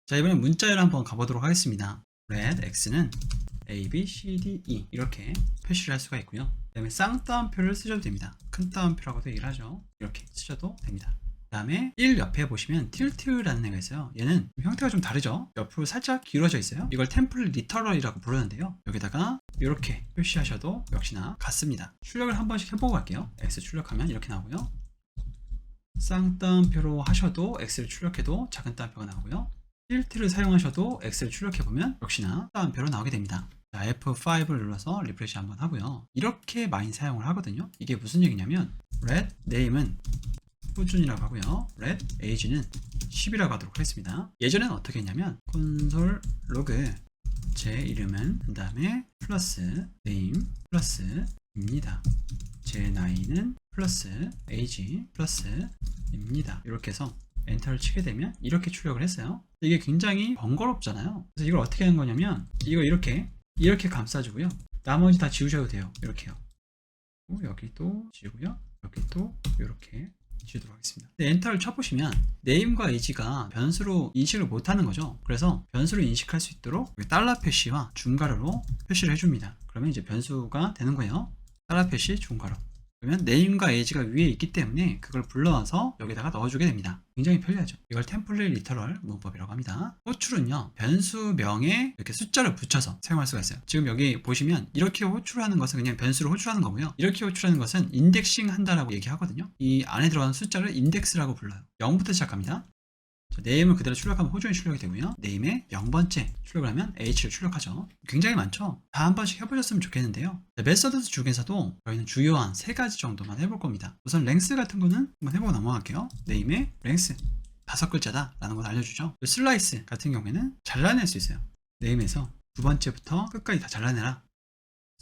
자, 이번엔 문자열 한번 가보도록 하겠습니다. red x는 a, b, c, d, e 이렇게 표시를 할 수가 있고요. 그 다음에 쌍따옴표를 쓰셔도 됩니다. 큰 따옴표라고도 얘기를 하죠. 이렇게 쓰셔도 됩니다. 그 다음에 1 옆에 보시면 tilt라는 애가 있어요. 얘는 형태가 좀 다르죠. 옆으로 살짝 기울어져 있어요. 이걸 템플릿 리터럴이라고 부르는데요. 여기다가 이렇게 표시하셔도 역시나 같습니다. 출력을 한 번씩 해보고 갈게요. x 출력하면 이렇게 나오고요. 쌍따옴표로 하셔도 x를 출력해도 작은 따옴표가 나오고요. tilt를 사용하셔도 x를 출력해보면 역시나 따옴표로 나오게 됩니다. 자, F5를 눌러서 리프레시 한번 하고요. 이렇게 많이 사용을 하거든요. 이게 무슨 얘기냐면 red name은 후준이라고 하고요. red age는 10이라고 하도록 하겠습니다. 예전에는 어떻게 했냐면 콘솔 로그 제 이름은 그 다음에 플러스 name 플러스 입니다. 제 나이는 플러스 age 플러스 입니다. 이렇게 해서 엔터를 치게 되면 이렇게 출력을 했어요. 이게 굉장히 번거롭잖아요. 그래서 이걸 어떻게 하는 거냐면 이거 이렇게 감싸주고요. 나머지 다 지우셔도 돼요. 이렇게요. 여기도 지우고요. 여기도 이렇게 지우도록 하겠습니다. 엔터를 쳐보시면 name과 age가 변수로 인식을 못하는 거죠. 그래서 변수로 인식할 수 있도록 달러 표시와 중괄호로 표시를 해줍니다. 그러면 이제 변수가 되는 거예요. 달러 표시 중괄호. 그러면 name과 age가 위에 있기 때문에 그걸 불러와서 여기다가 넣어주게 됩니다. 굉장히 편리하죠. 이걸 템플릿 리터럴 문법이라고 합니다. 호출은요, 변수명에 이렇게 숫자를 붙여서 사용할 수가 있어요. 지금 여기 보시면 이렇게 호출하는 것은 그냥 변수를 호출하는 거고요. 이렇게 호출하는 것은 인덱싱 한다라고 얘기하거든요. 이 안에 들어가는 숫자를 인덱스라고 불러요. 0부터 시작합니다. name을 그대로 출력하면 호준이 출력이 되고요. name에 0번째 출력을 하면 h를 출력하죠. 굉장히 많죠. 다 한 번씩 해보셨으면 좋겠는데요. 메서드 중에서도 저희는 주요한 3가지 정도만 해볼 겁니다. 우선 length 같은 거는 한번 해보고 넘어갈게요. name의 length 5글자다 라는 걸 알려주죠. 슬라이스 같은 경우에는 잘라낼 수 있어요. name에서 2번째부터 끝까지 다 잘라내라.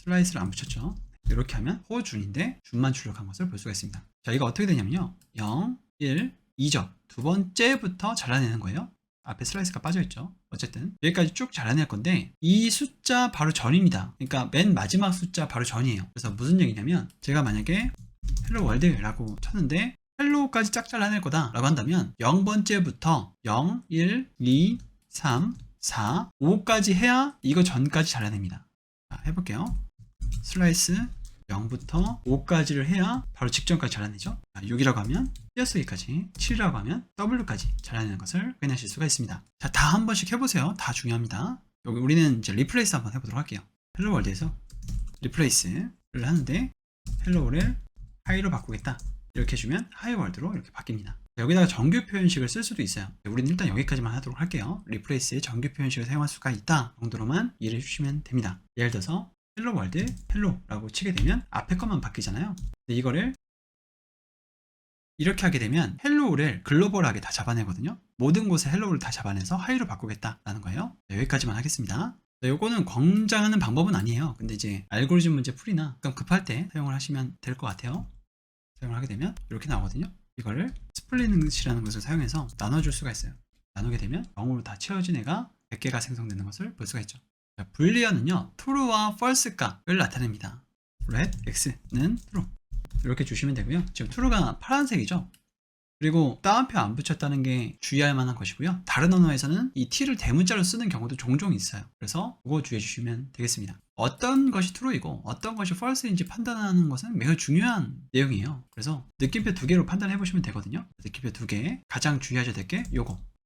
슬라이스를 안 붙였죠. 이렇게 하면 호준인데 준만 출력한 것을 볼 수가 있습니다. 자, 이거 어떻게 되냐면요. 0, 1, 2점 두 번째부터 잘라내는 거예요. 앞에 슬라이스가 빠져있죠. 어쨌든 여기까지 쭉 잘라낼 건데 이 숫자 바로 전입니다. 그러니까 맨 마지막 숫자 바로 전이에요. 그래서 무슨 얘기냐면 제가 만약에 헬로 월드라고 쳤는데 헬로까지 쫙 잘라낼 거다 라고 한다면 0번째부터 0, 1, 2, 3, 4, 5까지 해야 이거 전까지 잘라냅니다. 자, 해볼게요. 슬라이스 0부터 5까지를 해야 바로 직전까지 잘라내죠. 6이라고 하면 띄어쓰기까지, 7이라고 하면 W까지 잘라내는 것을 확인하실 수가 있습니다. 자, 다 한 번씩 해보세요. 다 중요합니다. 여기 우리는 이제 리플레이스 한번 해보도록 할게요. 헬로 월드에서 리플레이스를 하는데 헬로를 하이로 바꾸겠다. 이렇게 해주면 하이 월드로 이렇게 바뀝니다. 여기다가 정규 표현식을 쓸 수도 있어요. 우리는 일단 여기까지만 하도록 할게요. 리플레이스에 정규 표현식을 사용할 수가 있다 정도로만 이해해 주시면 됩니다. 예를 들어서 헬로 월드 헬로라고 치게 되면 앞에 것만 바뀌잖아요. 근데 이거를 이렇게 하게 되면 헬로우를 글로벌하게 다 잡아내거든요. 모든 곳에 헬로우를 다 잡아내서 하이로 바꾸겠다라는 거예요. 네, 여기까지만 하겠습니다. 네, 요거는 권장하는 방법은 아니에요. 근데 이제 알고리즘 문제 풀이나 그럼 급할 때 사용을 하시면 될 것 같아요. 사용을 하게 되면 이렇게 나오거든요. 이거를 스플릿이라는 것을 사용해서 나눠줄 수가 있어요. 나누게 되면 0으로 다 채워진 애가 100개가 생성되는 것을 볼 수가 있죠. 불리언은요, true와 false 값을 나타냅니다. red x는 true 이렇게 주시면 되고요. 지금 true가 파란색이죠. 그리고 따옴표 안 붙였다는 게 주의할 만한 것이고요. 다른 언어에서는 이 t를 대문자로 쓰는 경우도 종종 있어요. 그래서 그거 주의해 주시면 되겠습니다. 어떤 것이 true이고 어떤 것이 false인지 판단하는 것은 매우 중요한 내용이에요. 그래서 느낌표 2개로 판단해 보시면 되거든요. 느낌표 2개, 가장 주의하셔야 될 게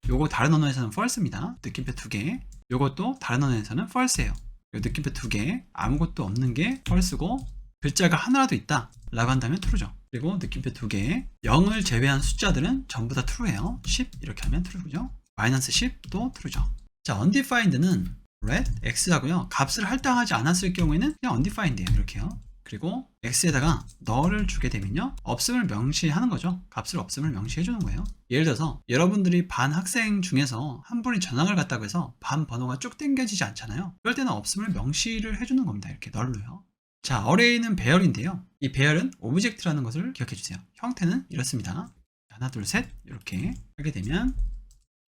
요거 다른 언어에서는 false입니다. 느낌표 2개, 요것도 다른 언어에서는 false예요. 요 느낌표 2개, 아무것도 없는 게 false고 글자가 하나라도 있다 라고 한다면 true죠. 그리고 느낌표 2개, 0을 제외한 숫자들은 전부 다 true예요. 10 이렇게 하면 true죠. 마이너스 10도 true죠. 자, undefined는 red x하고요. 값을 할당하지 않았을 경우에는 그냥 undefined예요. 이렇게요. 그리고 x에다가 null을 주게 되면요, 없음을 명시하는 거죠. 값을 없음을 명시해 주는 거예요. 예를 들어서 여러분들이 반 학생 중에서 한 분이 전학을 갔다고 해서 반 번호가 쭉 당겨지지 않잖아요. 그럴 때는 없음을 명시를 해주는 겁니다. 이렇게 null로요. 자, 어레이는 배열인데요. 이 배열은 오브젝트라는 것을 기억해 주세요. 형태는 이렇습니다. 하나, 둘, 셋 이렇게 하게 되면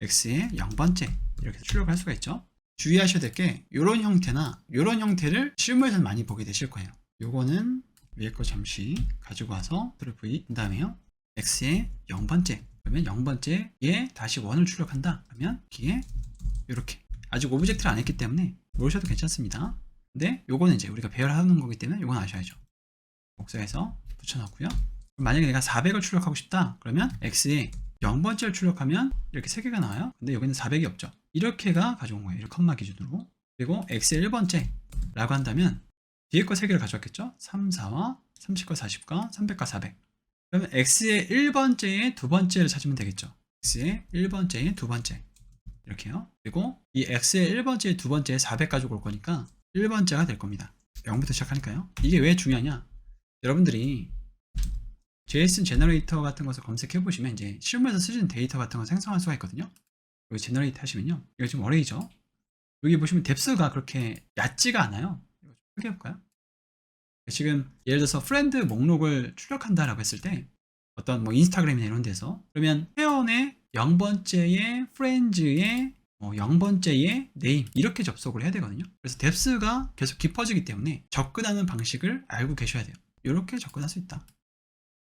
x의 0번째 이렇게 출력할 수가 있죠. 주의하셔야 될 게 이런 형태나 이런 형태를 실무에서 많이 보게 되실 거예요. 요거는 위에 거 잠시 가지고 와서 v 그 다음에요 x의 0번째 그러면 0번째에 다시 1을 출력한다 그러면 여기에 이렇게 아직 오브젝트를 안 했기 때문에 모르셔도 괜찮습니다. 근데 요거는 이제 우리가 배열하는 거기 때문에 요건 아셔야죠. 복사해서 붙여넣고요. 만약에 내가 400을 출력하고 싶다 그러면 x에 0번째를 출력하면 이렇게 3개가 나와요. 근데 여기는 400이 없죠. 이렇게가 가져온 거예요. 1컴마 기준으로. 그리고 x의 1번째 라고 한다면 뒤에 거 3개를 가져왔겠죠. 3, 4와 30과 40과 300과 400. 그러면 x의 1번째에 2번째를 찾으면 되겠죠. x의 1번째에 2번째 이렇게요. 그리고 이 x의 1번째에 2번째에 400 가지고 올 거니까 1번째가 될 겁니다. 0부터 시작하니까요. 이게 왜 중요하냐? 여러분들이 JSON 제너레이터 같은 것을 검색해 보시면 이제 실무에서 쓰시는 데이터 같은 걸 생성할 수가 있거든요. 여기 제너레이트 하시면요. 이거 지금 어레이죠. 여기 보시면 뎁스가 그렇게 얕지가 않아요. 이거 좀 크게 해볼까요? 지금 예를 들어서 프렌드 목록을 출력한다라고 했을 때 어떤 뭐 인스타그램이나 이런 데서 그러면 회원의 0번째의 프렌즈의 0번째의 네임 이렇게 접속을 해야 되거든요. 그래서 뎁스가 계속 깊어지기 때문에 접근하는 방식을 알고 계셔야 돼요. 이렇게 접근할 수 있다.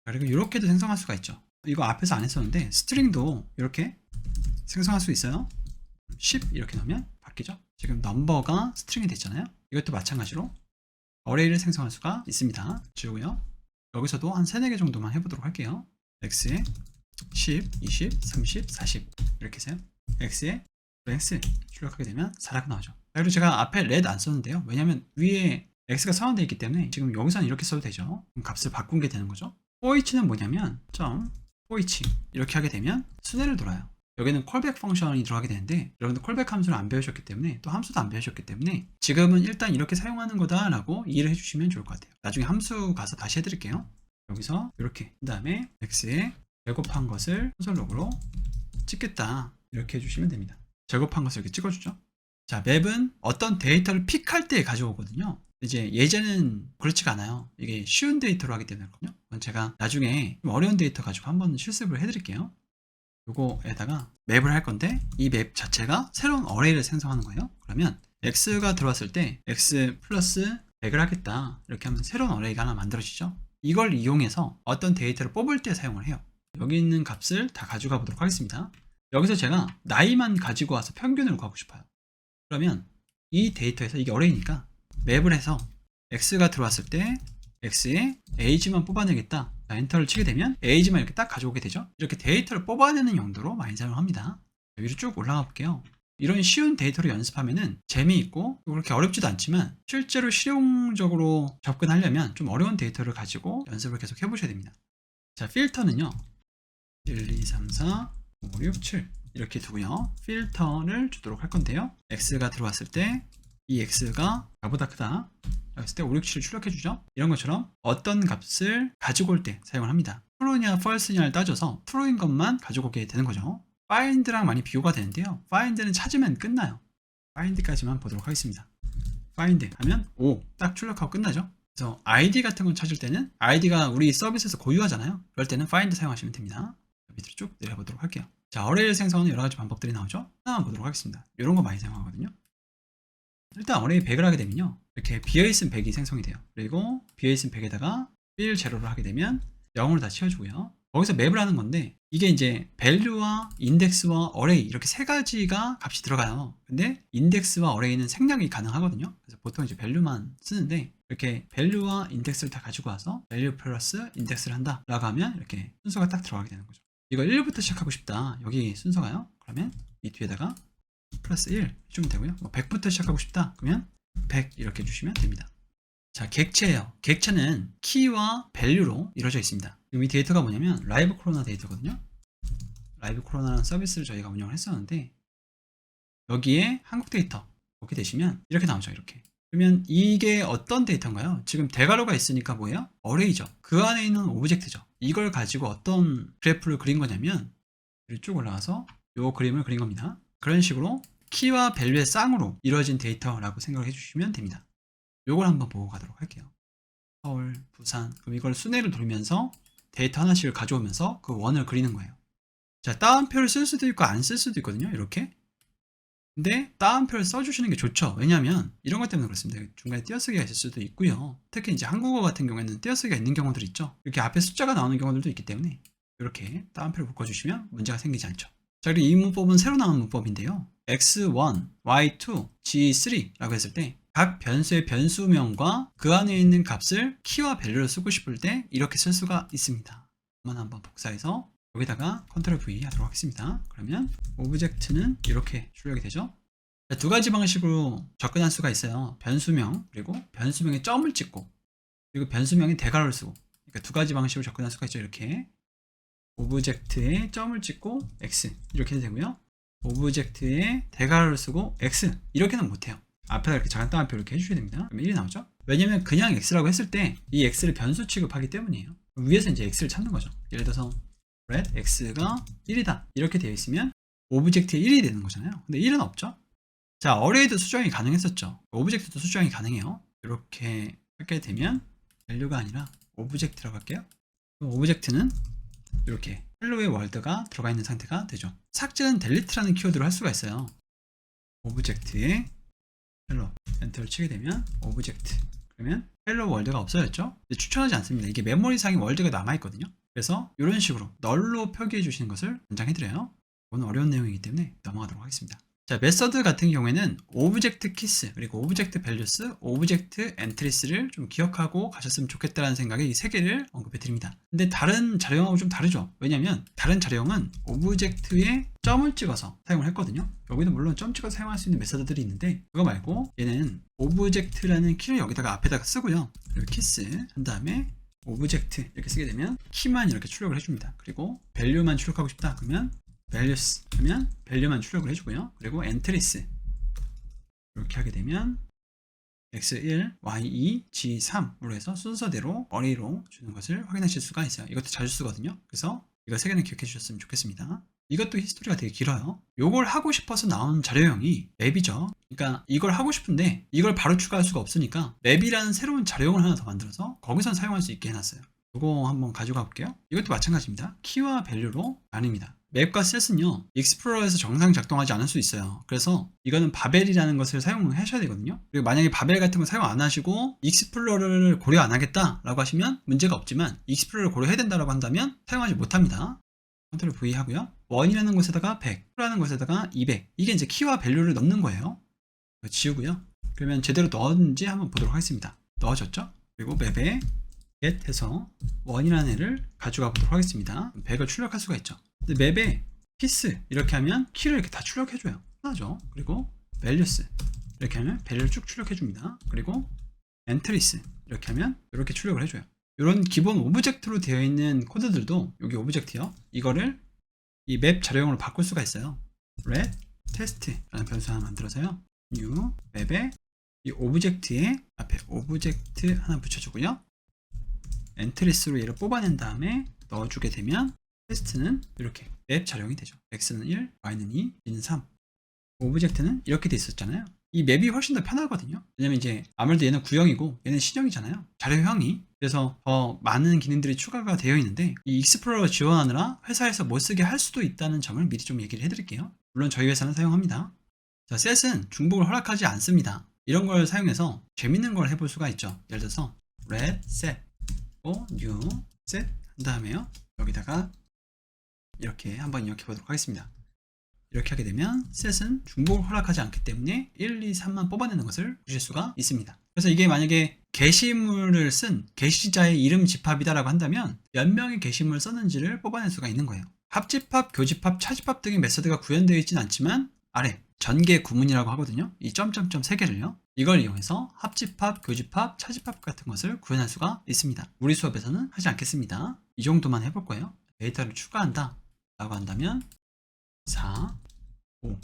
그리고 이렇게도 생성할 수가 있죠. 이거 앞에서 안 했었는데 스트링도 이렇게 생성할 수 있어요. 10 이렇게 넣으면 바뀌죠. 지금 넘버가 스트링이 됐잖아요. 이것도 마찬가지로 어레이를 생성할 수가 있습니다. 지우고요. 여기서도 한 3, 4개 정도만 해보도록 할게요. x에 10, 20, 30, 40 이렇게 해서요. x에 x 출력하게 되면 4라고 나오죠. 그리고 제가 앞에 red 안 썼는데요. 왜냐면 위에 x가 선언되어 있기 때문에 지금 여기서는 이렇게 써도 되죠. 그럼 값을 바꾼 게 되는 거죠. forEach는 뭐냐면 .forEach 이렇게 하게 되면 순회를 돌아요. 여기는 콜백 펑션이 들어가게 되는데 여러분들 콜백 함수를 안 배우셨기 때문에 또 함수도 안 배우셨기 때문에 지금은 일단 이렇게 사용하는 거다 라고 이해를 해주시면 좋을 것 같아요. 나중에 함수 가서 다시 해드릴게요. 여기서 이렇게 그 다음에 x에 제곱한 것을 콘솔로그로 찍겠다 이렇게 해주시면 됩니다. 제곱한 것을 이렇게 찍어주죠. 자, 맵은 어떤 데이터를 픽할 때 가져오거든요. 이제 예제는 그렇지가 않아요. 이게 쉬운 데이터로 하기 때문에 그렇거든요. 그건 제가 나중에 좀 어려운 데이터 가지고 한번 실습을 해드릴게요. 요거에다가 맵을 할 건데 이 맵 자체가 새로운 어레이를 생성하는 거예요. 그러면 x가 들어왔을 때 x 플러스 100을 하겠다 이렇게 하면 새로운 어레이가 하나 만들어지죠. 이걸 이용해서 어떤 데이터를 뽑을 때 사용을 해요. 여기 있는 값을 다 가져가 보도록 하겠습니다. 여기서 제가 나이만 가지고 와서 평균을 구하고 싶어요. 그러면 이 데이터에서 이게 어레이니까 맵을 해서 x가 들어왔을 때 x에 age만 뽑아내겠다. 자, 엔터를 치게 되면 age만 이렇게 딱 가져오게 되죠. 이렇게 데이터를 뽑아내는 용도로 많이 사용합니다. 위로 쭉 올라가 볼게요. 이런 쉬운 데이터를 연습하면은 재미있고 그렇게 어렵지도 않지만 실제로 실용적으로 접근하려면 좀 어려운 데이터를 가지고 연습을 계속 해보셔야 됩니다. 자, 필터는요 1, 2, 3, 4, 5, 6, 7 이렇게 두고요. 필터를 주도록 할 건데요. x가 들어왔을 때 이 x가 나보다 크다 했을 때 5, 6, 7을 출력해주죠. 이런 것처럼 어떤 값을 가지고 올 때 사용을 합니다. true냐 false냐를 따져서 true인 것만 가지고 오게 되는 거죠. find랑 많이 비교가 되는데요. find는 찾으면 끝나요. find까지만 보도록 하겠습니다. find 하면 5 딱 출력하고 끝나죠. 그래서 id 같은 건 찾을 때는 id가 우리 서비스에서 고유하잖아요. 그럴 때는 find 사용하시면 됩니다. 밑으로 쭉 내려보도록 할게요. 자, 어레이를 생성하는 여러 가지 방법들이 나오죠. 하나만 보도록 하겠습니다. 이런 거 많이 사용하거든요. 일단 어레이 100을 하게 되면요. 이렇게 비어있은 100이 생성이 돼요. 그리고 비어있은 100에다가 fill 제로를 하게 되면 0으로 다 채워주고요. 거기서 맵을 하는 건데 이게 이제 value와 index와 array 이렇게 세 가지가 값이 들어가요. 근데 index와 array는 생략이 가능하거든요. 그래서 보통 이제 value만 쓰는데 이렇게 value와 index를 다 가지고 와서 value 플러스 index를 한다 라고 하면 이렇게 순서가 딱 들어가게 되는 거죠. 이거 1부터 시작하고 싶다. 여기 순서가요. 그러면 이 뒤에다가 플러스 1 해주면 되고요. 뭐 100부터 시작하고 싶다. 그러면 100 이렇게 해주시면 됩니다. 자, 객체예요. 객체는 키와 밸류로 이루어져 있습니다. 지금 이 데이터가 뭐냐면 라이브 코로나 데이터거든요. 라이브 코로나라는 서비스를 저희가 운영을 했었는데 여기에 한국 데이터 보게 되시면 이렇게 나오죠. 이렇게. 그러면 이게 어떤 데이터인가요? 지금 대괄호가 있으니까 뭐예요? 어레이죠. 그 안에 있는 오브젝트죠. 이걸 가지고 어떤 그래프를 그린 거냐면 쭉 올라가서 이 그림을 그린 겁니다. 그런 식으로 키와 밸류의 쌍으로 이루어진 데이터라고 생각을 해주시면 됩니다. 요걸 한번 보고 가도록 할게요. 서울, 부산. 그럼 이걸 순회를 돌면서 데이터 하나씩을 가져오면서 그 원을 그리는 거예요. 자, 따옴표를 쓸 수도 있고 안 쓸 수도 있거든요. 이렇게. 근데 따옴표를 써주시는 게 좋죠. 왜냐하면 이런 것 때문에 그렇습니다. 중간에 띄어쓰기가 있을 수도 있고요. 특히 이제 한국어 같은 경우에는 띄어쓰기가 있는 경우들이 있죠. 이렇게 앞에 숫자가 나오는 경우들도 있기 때문에 이렇게 따옴표를 묶어주시면 문제가 생기지 않죠. 자, 그리고 이 문법은 새로 나온 문법인데요. x1, y2, g3라고 했을 때 각 변수의 변수명과 그 안에 있는 값을 키와 밸류로 쓰고 싶을 때 이렇게 쓸 수가 있습니다. 한번 복사해서 여기다가 컨트롤 V 하도록 하겠습니다. 그러면 오브젝트는 이렇게 출력이 되죠. 두 가지 방식으로 접근할 수가 있어요. 변수명, 그리고 변수명에 점을 찍고, 그리고 변수명에 대괄호를 쓰고. 그러니까 두 가지 방식으로 접근할 수가 있죠. 이렇게 오브젝트에 점을 찍고 x 이렇게 해도 되고요. 오브젝트에 대괄호를 쓰고 x 이렇게는 못해요. 앞에다 이렇게 작은 따옴표 이렇게 해주셔야 됩니다. 그러면 1이 나오죠. 왜냐면 그냥 x라고 했을 때 이 x를 변수 취급하기 때문이에요. 위에서 이제 x를 찾는 거죠. 예를 들어서 let x가 1이다 이렇게 되어 있으면 오브젝트에 1이 되는 거잖아요. 근데 1은 없죠. 자, 어레이도 수정이 가능했었죠. 오브젝트도 수정이 가능해요. 이렇게 하게 되면 밸류가 아니라 오브젝트라고 할게요. 오브젝트는 이렇게 헬로의 월드가 들어가 있는 상태가 되죠. 삭제는 델리트라는 키워드로 할 수가 있어요. 오브젝트에 헬로 엔터를 치게 되면 오브젝트 그러면 헬로 월드가 없어졌죠. 추천하지 않습니다. 이게 메모리상에 월드가 남아있거든요. 그래서 이런 식으로 널로 표기해 주시는 것을 권장해드려요. 이건 어려운 내용이기 때문에 넘어가도록 하겠습니다. 자, 메서드 같은 경우에는 오브젝트 키스, 그리고 오브젝트 밸류스, 오브젝트 엔트리스를 좀 기억하고 가셨으면 좋겠다는 생각에 이 세 개를 언급해 드립니다. 근데 다른 자료형하고 좀 다르죠. 왜냐면 다른 자료형은 오브젝트에 점을 찍어서 사용을 했거든요. 여기도 물론 점 찍어서 사용할 수 있는 메서드들이 있는데 그거 말고 얘는 오브젝트라는 키를 여기다가 앞에다가 쓰고요. 그리고 키스 한 다음에 오브젝트 이렇게 쓰게 되면 키만 이렇게 출력을 해줍니다. 그리고 밸류만 출력하고 싶다 그러면 values 하면 밸류만 출력을 해주고요. 그리고 entries 이렇게 하게 되면 x1, y2, g3으로 해서 순서대로 어레이로 주는 것을 확인하실 수가 있어요. 이것도 자주 쓰거든요. 그래서 이거 세 개는 기억해 주셨으면 좋겠습니다. 이것도 히스토리가 되게 길어요. 이걸 하고 싶어서 나온 자료형이 맵이죠. 그러니까 이걸 하고 싶은데 이걸 바로 추가할 수가 없으니까 맵이라는 새로운 자료형을 하나 더 만들어서 거기선 사용할 수 있게 해놨어요. 이거 한번 가져가 볼게요. 이것도 마찬가지입니다. 키와 밸류로 나뉩니다. 맵과 셋은요 익스플로러에서 정상 작동하지 않을 수 있어요. 그래서 이거는 바벨이라는 것을 사용하셔야 되거든요. 그리고 만약에 바벨 같은 거 사용 안 하시고 익스플로러를 고려 안 하겠다 라고 하시면 문제가 없지만 익스플로러를 고려해야 된다고 한다면 사용하지 못합니다. 컨트롤 V 하고요. 1이라는 곳에다가 100, 2라는 곳에다가 200 이게 이제 키와 밸류를 넣는 거예요. 지우고요. 그러면 제대로 넣었는지 한번 보도록 하겠습니다. 넣어졌죠? 그리고 맵에 get 해서 1이라는 애를 가져가 보도록 하겠습니다. 100을 출력할 수가 있죠. 근데 맵에 키스 이렇게 하면 키를 이렇게 다 출력해줘요. 편하죠. 그리고 values 이렇게 하면 밸류를 쭉 출력해줍니다. 그리고 entries 이렇게 하면 이렇게 출력을 해줘요. 이런 기본 오브젝트로 되어 있는 코드들도 여기 오브젝트요. 이거를 이 맵 자료형으로 바꿀 수가 있어요. let test라는 변수 하나 만들어서요. new 맵에 이 오브젝트에 앞에 오브젝트 하나 붙여주고요. 엔트리스로 얘를 뽑아낸 다음에 넣어주게 되면 테스트는 이렇게 맵 자료형이 되죠. x는 1, y는 2, b는 3. 오브젝트는 이렇게 돼 있었잖아요. 이 맵이 훨씬 더 편하거든요. 왜냐면 이제 아무래도 얘는 구형이고 얘는 신형이잖아요. 자료형이. 그래서 더 많은 기능들이 추가가 되어 있는데 이 익스플로러 지원하느라 회사에서 못 쓰게 할 수도 있다는 점을 미리 좀 얘기를 해드릴게요. 물론 저희 회사는 사용합니다. 자, set은 중복을 허락하지 않습니다. 이런 걸 사용해서 재밌는 걸 해볼 수가 있죠. 예를 들어서 red set new set 한 다음에요. 여기다가 이렇게 한번 입력해 보도록 하겠습니다. 이렇게 하게 되면 set은 중복을 허락하지 않기 때문에 1, 2, 3만 뽑아내는 것을 보실 수가 있습니다. 그래서 이게 만약에 게시물을 쓴 게시자의 이름 집합이다라고 한다면 몇 명의 게시물을 썼는지를 뽑아낼 수가 있는 거예요. 합집합, 교집합, 차집합 등의 메서드가 구현되어 있지는 않지만 아래 전개 구문이라고 하거든요. 이 점점점 3개를요. 이걸 이용해서 합집합, 교집합, 차집합 같은 것을 구현할 수가 있습니다. 우리 수업에서는 하지 않겠습니다. 이 정도만 해볼 거예요. 데이터를 추가한다 라고 한다면 4, 5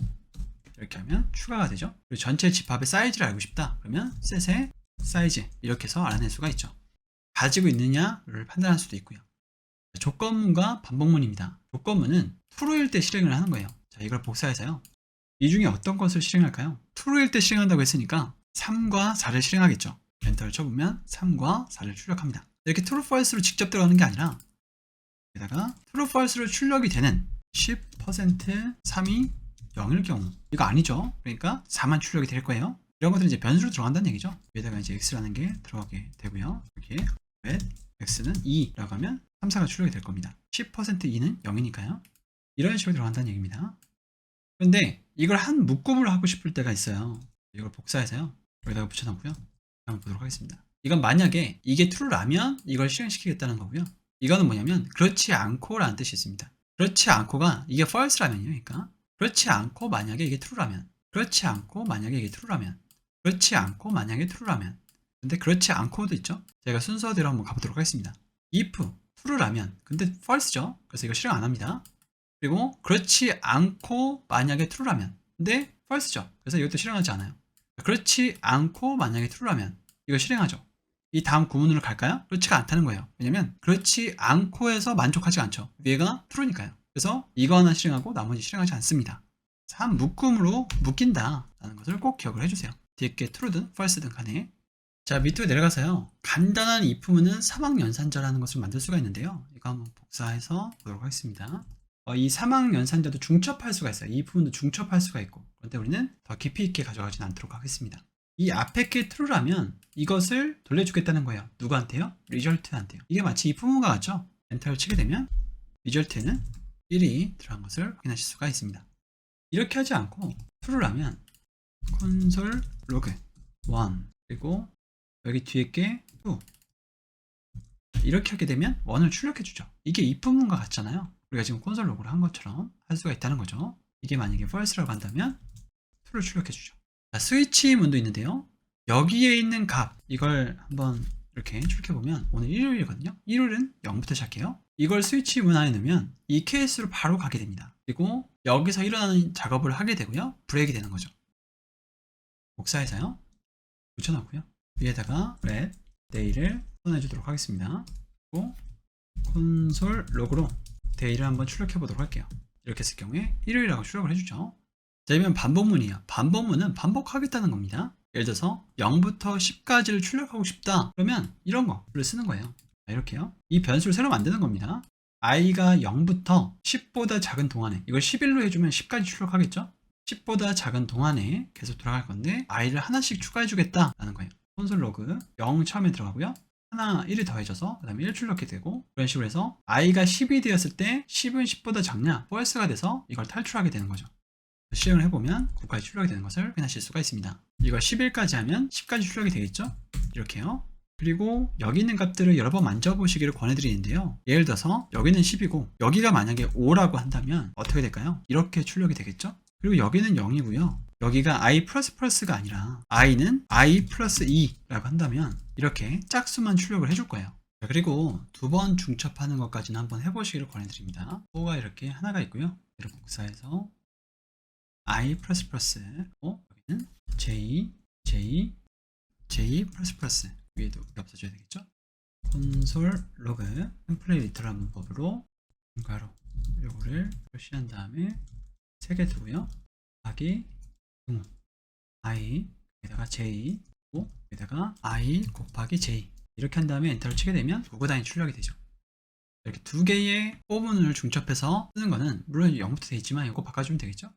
이렇게 하면 추가가 되죠. 그리고 전체 집합의 사이즈를 알고 싶다 그러면 set의 사이즈 이렇게 해서 알아낼 수가 있죠. 가지고 있느냐를 판단할 수도 있고요. 조건문과 반복문입니다. 조건문은 true일 때 실행을 하는 거예요. 자, 이걸 복사해서요. 이 중에 어떤 것을 실행할까요? true일 때 실행한다고 했으니까 3과 4를 실행하겠죠. 엔터를 쳐보면 3과 4를 출력합니다. 이렇게 true, false로 직접 들어가는 게 아니라 여기다가 true, false로 출력이 되는 10% 3이 0일 경우 이거 아니죠. 그러니까 4만 출력이 될 거예요. 이런 것들은 이제 변수로 들어간다는 얘기죠. 여기다가 이제 x라는 게 들어가게 되고요. 이렇게 let x는 2라고 하면 3, 4가 출력이 될 겁니다. 10% 2는 0이니까요. 이런 식으로 들어간다는 얘기입니다. 그런데 이걸 한 묶음으로 하고 싶을 때가 있어요. 이걸 복사해서요. 여기다가 붙여놓고요. 한번 보도록 하겠습니다. 이건 만약에 이게 true라면 이걸 실행시키겠다는 거고요. 이거는 뭐냐면 그렇지 않고라는 뜻이 있습니다. 그렇지 않고가 이게 false라면요. 그러니까 그렇지 않고 만약에 이게 true라면, 그렇지 않고 만약에 이게 true라면, 그렇지 않고 만약에 true라면. 근데 그렇지 않고도 있죠. 제가 순서대로 한번 가보도록 하겠습니다. if true라면, 근데 false죠. 그래서 이거 실행 안 합니다. 그리고 그렇지 않고 만약에 true라면, 근데 false죠. 그래서 이것도 실행하지 않아요. 그렇지 않고 만약에 true라면 이거 실행하죠. 이 다음 구문으로 갈까요? 그렇지가 않다는 거예요. 왜냐면 그렇지 않고에서 만족하지 않죠. 위에가 true니까요. 그래서 이거 하나 실행하고 나머지 실행하지 않습니다. 한 묶음으로 묶인다 라는 것을 꼭 기억을 해주세요. 뒤에 게 true든 false든 간에. 자, 밑으로 내려가서요. 간단한 if문은 사막연산자라는 것을 만들 수가 있는데요. 이거 한번 복사해서 보도록 하겠습니다. 이 사막연산자도 중첩할 수가 있어요. 이 부분도 중첩할 수가 있고. 그런데 우리는 더 깊이 있게 가져가진 않도록 하겠습니다. 이 앞에 게 true라면 이것을 돌려주겠다는 거예요. 누구한테요? result한테요. 이게 마치 이 부분과 같죠? 엔터를 치게 되면 result에는 1이 들어간 것을 확인하실 수가 있습니다. 이렇게 하지 않고 true라면 console log 1 그리고 여기 뒤에 게 2 이렇게 하게 되면 1을 출력해주죠. 이게 이 부분과 같잖아요. 우리가 지금 콘솔 로그를 한 것처럼 할 수가 있다는 거죠. 이게 만약에 false라고 한다면 2를 출력해주죠. 자, 스위치 문도 있는데요. 여기에 있는 값 이걸 한번 이렇게 출력해보면 오늘 일요일이거든요. 일요일은 0부터 시작해요. 이걸 스위치 문 안에 넣으면 이 케이스로 바로 가게 됩니다. 그리고 여기서 일어나는 작업을 하게 되고요. 브레이크 되는 거죠. 복사해서요. 붙여놓고요. 위에다가 red day를 선언해주도록 하겠습니다. 그리고 콘솔 로그로 데이를 한번 출력해 보도록 할게요. 이렇게 했을 경우에 일요일이라고 출력을 해주죠. 자, 이면 반복문이에요. 반복문은 반복하겠다는 겁니다. 예를 들어서 0부터 10까지를 출력하고 싶다. 그러면 이런 거를 쓰는 거예요. 자, 이렇게요. 이 변수를 새로 만드는 겁니다. i가 0부터 10보다 작은 동안에 이걸 11로 해주면 10까지 출력하겠죠? 10보다 작은 동안에 계속 돌아갈 건데 i를 하나씩 추가해 주겠다라는 거예요. 콘솔 로그 0 처음에 들어가고요. 하나 1이 더해져서 그 다음에 1 출력이 되고 그런 식으로 해서 i가 10이 되었을 때 10은 10보다 작냐 false가 돼서 이걸 탈출하게 되는 거죠. 실행을 해보면 9까지 출력이 되는 것을 확인하실 수가 있습니다. 이걸 11까지 하면 10까지 출력이 되겠죠? 이렇게요. 그리고 여기 있는 값들을 여러 번 만져보시기를 권해드리는데요. 예를 들어서 여기는 10이고 여기가 만약에 5라고 한다면 어떻게 될까요? 이렇게 출력이 되겠죠? 그리고 여기는 0이고요. 여기가 i++가 아니라 i는 i 플러스 2라고 한다면 이렇게 짝수만 출력을 해줄 거예요. 자, 그리고 두 번 중첩하는 것까지는 한번 해보시기를 권해드립니다. 5가 이렇게 하나가 있고요. 이렇게 복사해서 i++ 여기는 j++ 위에도 없어져야 되겠죠? 콘솔 로그 템플릿 리터럴 법으로 가로 요거를 표시한 다음에 3개 두고요. 곱하기 i 여기다가 j 여기다가 i 곱하기 j 이렇게 한 다음에 엔터를 치게 되면 도구 단위 출력이 되죠. 이렇게 두 개의 포문을 중첩해서 쓰는 거는 물론 0부터 되어 있지만 이거 바꿔주면 되겠죠.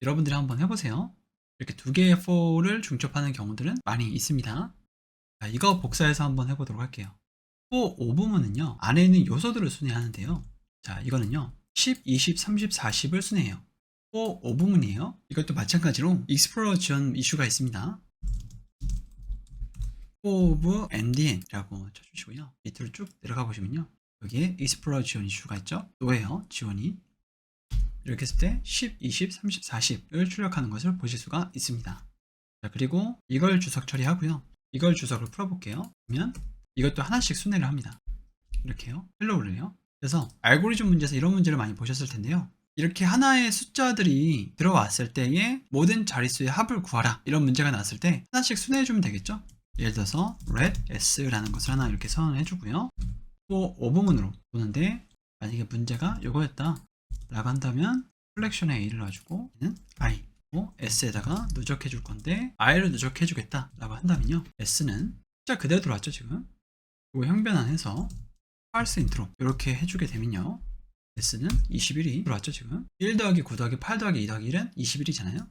여러분들이 한번 해보세요. 이렇게 두 개의 for를 중첩하는 경우들은 많이 있습니다. 자, 이거 복사해서 한번 해보도록 할게요. for 5부문은요 안에 있는 요소들을 순회하는데요. 자, 이거는요 10, 20, 30, 40을 순회해요. for 5부문이에요. 이것도 마찬가지로 익스플로러 지원 이슈가 있습니다. for of mdn이라고 쳐주시고요. 밑으로 쭉 내려가 보시면요. 여기에 익스플로러 지원 이슈가 있죠. 또예요. 지원이. 이렇게 했을 때 10, 20, 30, 40을 출력하는 것을 보실 수가 있습니다. 자, 그리고 이걸 주석 처리하고요. 이걸 주석을 풀어볼게요. 그러면 이것도 하나씩 순회를 합니다. 이렇게요. 헬로우를요. 그래서 알고리즘 문제에서 이런 문제를 많이 보셨을 텐데요. 이렇게 하나의 숫자들이 들어왔을 때의 모든 자릿수의 합을 구하라. 이런 문제가 나왔을 때 하나씩 순회해주면 되겠죠. 예를 들어서 red s라는 것을 하나 이렇게 선언을 해주고요. 또 5부문으로 보는데 만약에 문제가 이거였다 라고 한다면 컬렉션에 a를 놔주고 얘는 i s에다가 누적해 줄 건데 i를 누적해 주겠다 라고 한다면요. s는 숫자 그대로 들어왔죠 지금. 그리고 형변환해서 false int로 이렇게 해주게 되면요. s는 21이 들어왔죠 지금. 1 더하기 9 더하기 8 더하기 2 더하기 1은 21이잖아요.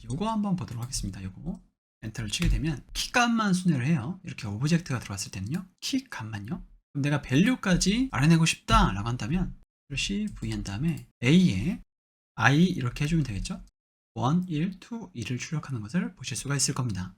요거 한번 보도록 하겠습니다. 요거 엔터를 치게 되면 키 값만 순회를 해요. 이렇게 오브젝트가 들어왔을 때는요. 키 값만요. 그럼 내가 밸류까지 알아내고 싶다 라고 한다면 c v 한 다음에 a에 i 이렇게 해주면 되겠죠. 1, 1, 2, 2를 출력하는 것을 보실 수가 있을 겁니다.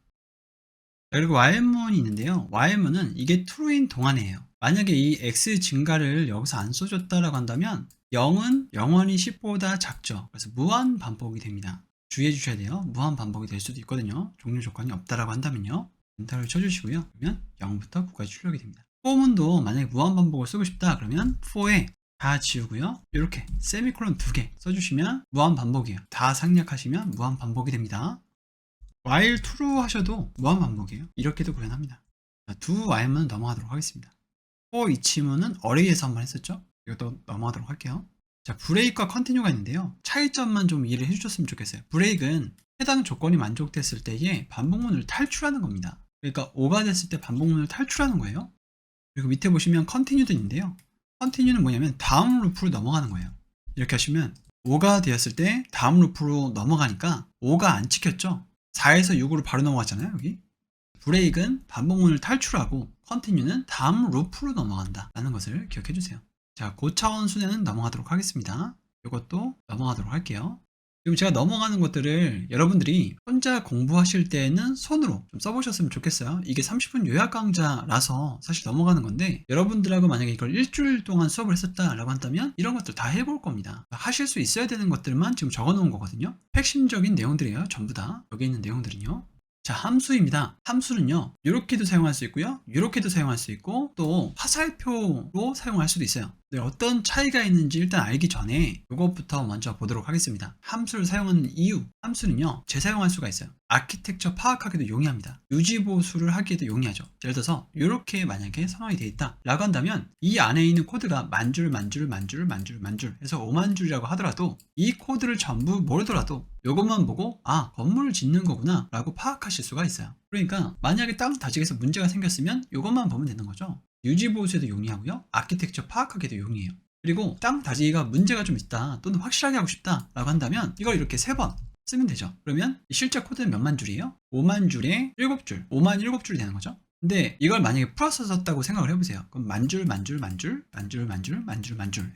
그리고 while문이 있는데요. while문은 이게 true인 동안이에요. 만약에 이 x 증가를 여기서 안 써줬다라고 한다면 0은 영원히 10보다 작죠. 그래서 무한 반복이 됩니다. 주의해 주셔야 돼요. 무한 반복이 될 수도 있거든요. 종료 조건이 없다라고 한다면요. 엔터를 쳐주시고요. 그러면 0부터 9까지 출력이 됩니다. for문도 만약에 무한 반복을 쓰고 싶다 그러면 for에 다 지우고요. 이렇게 세미콜론 2개 써주시면 무한 반복이에요. 다 생략하시면 무한 반복이 됩니다. while true 하셔도 무한 반복이에요. 이렇게도 구현합니다. do while문 넘어가도록 하겠습니다. for each문은 array에서 한번 했었죠. 이것도 넘어가도록 할게요. 자, break과 continue가 있는데요. 차이점만 좀 이해를 해주셨으면 좋겠어요. break은 해당 조건이 만족됐을 때에 반복문을 탈출하는 겁니다. 그러니까 5가 됐을 때 반복문을 탈출하는 거예요. 그리고 밑에 보시면 continue도 있는데요. continue는 뭐냐면 다음 루프로 넘어가는 거예요. 이렇게 하시면 5가 되었을 때 다음 루프로 넘어가니까 5가 안 찍혔죠. 4에서 6으로 바로 넘어갔잖아요. 여기 브레이크는 반복문을 탈출하고 컨티뉴는 다음 루프로 넘어간다 라는 것을 기억해 주세요. 자, 고차원 순회는 넘어가도록 하겠습니다. 이것도 넘어가도록 할게요. 지금 제가 넘어가는 것들을 여러분들이 혼자 공부하실 때는 손으로 좀 써보셨으면 좋겠어요. 이게 30분 요약 강좌라서 사실 넘어가는 건데 여러분들하고 만약에 이걸 일주일 동안 수업을 했었다라고 한다면 이런 것들 다 해볼 겁니다. 하실 수 있어야 되는 것들만 지금 적어 놓은 거거든요. 핵심적인 내용들이에요. 전부 다 여기 있는 내용들은요. 자, 함수입니다. 함수는요, 이렇게도 사용할 수 있고요, 이렇게도 사용할 수 있고, 또 화살표로 사용할 수도 있어요. 네, 어떤 차이가 있는지 일단 알기 전에 이것부터 먼저 보도록 하겠습니다. 함수를 사용하는 이유. 함수는요, 재사용할 수가 있어요. 아키텍처 파악하기도 용이합니다. 유지보수를 하기에도 용이하죠. 예를 들어서 이렇게 만약에 선언이 되어 있다 라고 한다면 이 안에 있는 코드가 만줄 해서 5만 줄이라고 하더라도 이 코드를 전부 모르더라도 이것만 보고 아, 건물을 짓는 거구나 라고 파악하실 수가 있어요. 그러니까 만약에 땅 다지기에서 문제가 생겼으면 이것만 보면 되는 거죠. 유지보수에도 용이하고요, 아키텍처 파악하기도 용이해요. 그리고 땅 다지기가 문제가 좀 있다 또는 확실하게 하고 싶다 라고 한다면 이걸 이렇게 3번 쓰면 되죠. 그러면 실제 코드는 몇만 줄이에요? 5만 줄에 7줄, 5만 7줄이 되는 거죠. 근데 이걸 만약에 풀어서 썼다고 생각을 해보세요. 그럼 만줄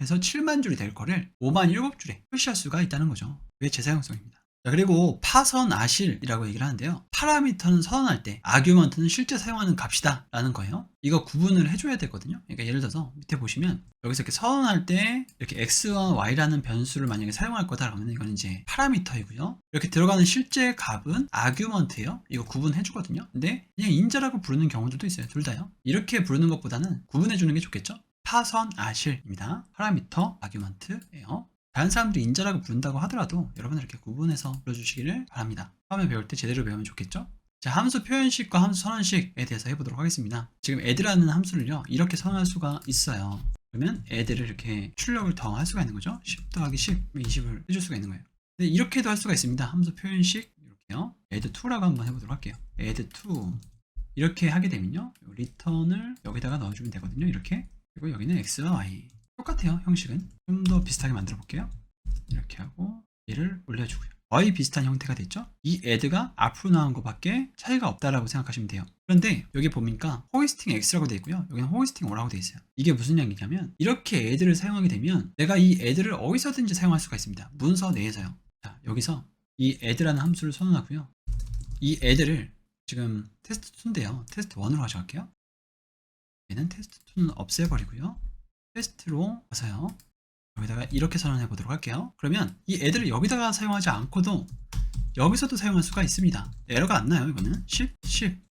해서 7만 줄이 될 거를 5만 7줄에 표시할 수가 있다는 거죠. 그게 재사용성입니다. 자, 그리고 파선 아실이라고 얘기를 하는데요. 파라미터는 선언할 때 아규먼트는 실제 사용하는 값이다 라는 거예요. 이거 구분을 해줘야 되거든요. 그러니까 예를 들어서 밑에 보시면 여기서 이렇게 선언할 때 이렇게 x와 y라는 변수를 만약에 사용할 거다 그러면 이건 이제 파라미터이고요. 이렇게 들어가는 실제 값은 아규먼트예요. 이거 구분해 주거든요. 근데 그냥 인자라고 부르는 경우들도 있어요. 둘 다요. 이렇게 부르는 것보다는 구분해 주는 게 좋겠죠. 파선 아실입니다. 파라미터 아규먼트예요. 다른 사람들이 인자라고 부른다고 하더라도 여러분들 이렇게 구분해서 불러주시기를 바랍니다. 처음에 배울 때 제대로 배우면 좋겠죠? 자, 함수 표현식과 함수 선언식에 대해서 해보도록 하겠습니다. 지금 add라는 함수를요, 이렇게 선언할 수가 있어요. 그러면 add를 이렇게 출력을 더 할 수가 있는 거죠. 10 더하기 10, 20을 해줄 수가 있는 거예요. 근데 이렇게도 할 수가 있습니다. 함수 표현식, 이렇게요. add2라고 한번 해보도록 할게요. add2. 이렇게 하게 되면요, return을 여기다가 넣어주면 되거든요. 이렇게. 그리고 여기는 x와 y. 똑같아요. 형식은 좀 더 비슷하게 만들어 볼게요. 이렇게 하고 얘를 올려주고요. 거의 비슷한 형태가 됐죠. 이 add가 앞으로 나온 것밖에 차이가 없다라고 생각하시면 돼요. 그런데 여기 보니까 호이스팅 x라고 되어 있고요, 여기는 호이스팅 o라고 되어 있어요. 이게 무슨 얘기냐면 이렇게 add를 사용하게 되면 내가 이 add를 어디서든지 사용할 수가 있습니다. 문서 내에서요. 자, 여기서 이 add라는 함수를 선언하고요, 이 add를 지금 테스트2인데요 테스트1으로 가져갈게요. 얘는 테스트2는 없애버리고요, 테스트로 가서요, 여기다가 이렇게 선언해 보도록 할게요. 그러면 이 애들을 여기다가 사용하지 않고도 여기서도 사용할 수가 있습니다. 에러가 안 나요. 이거는 10.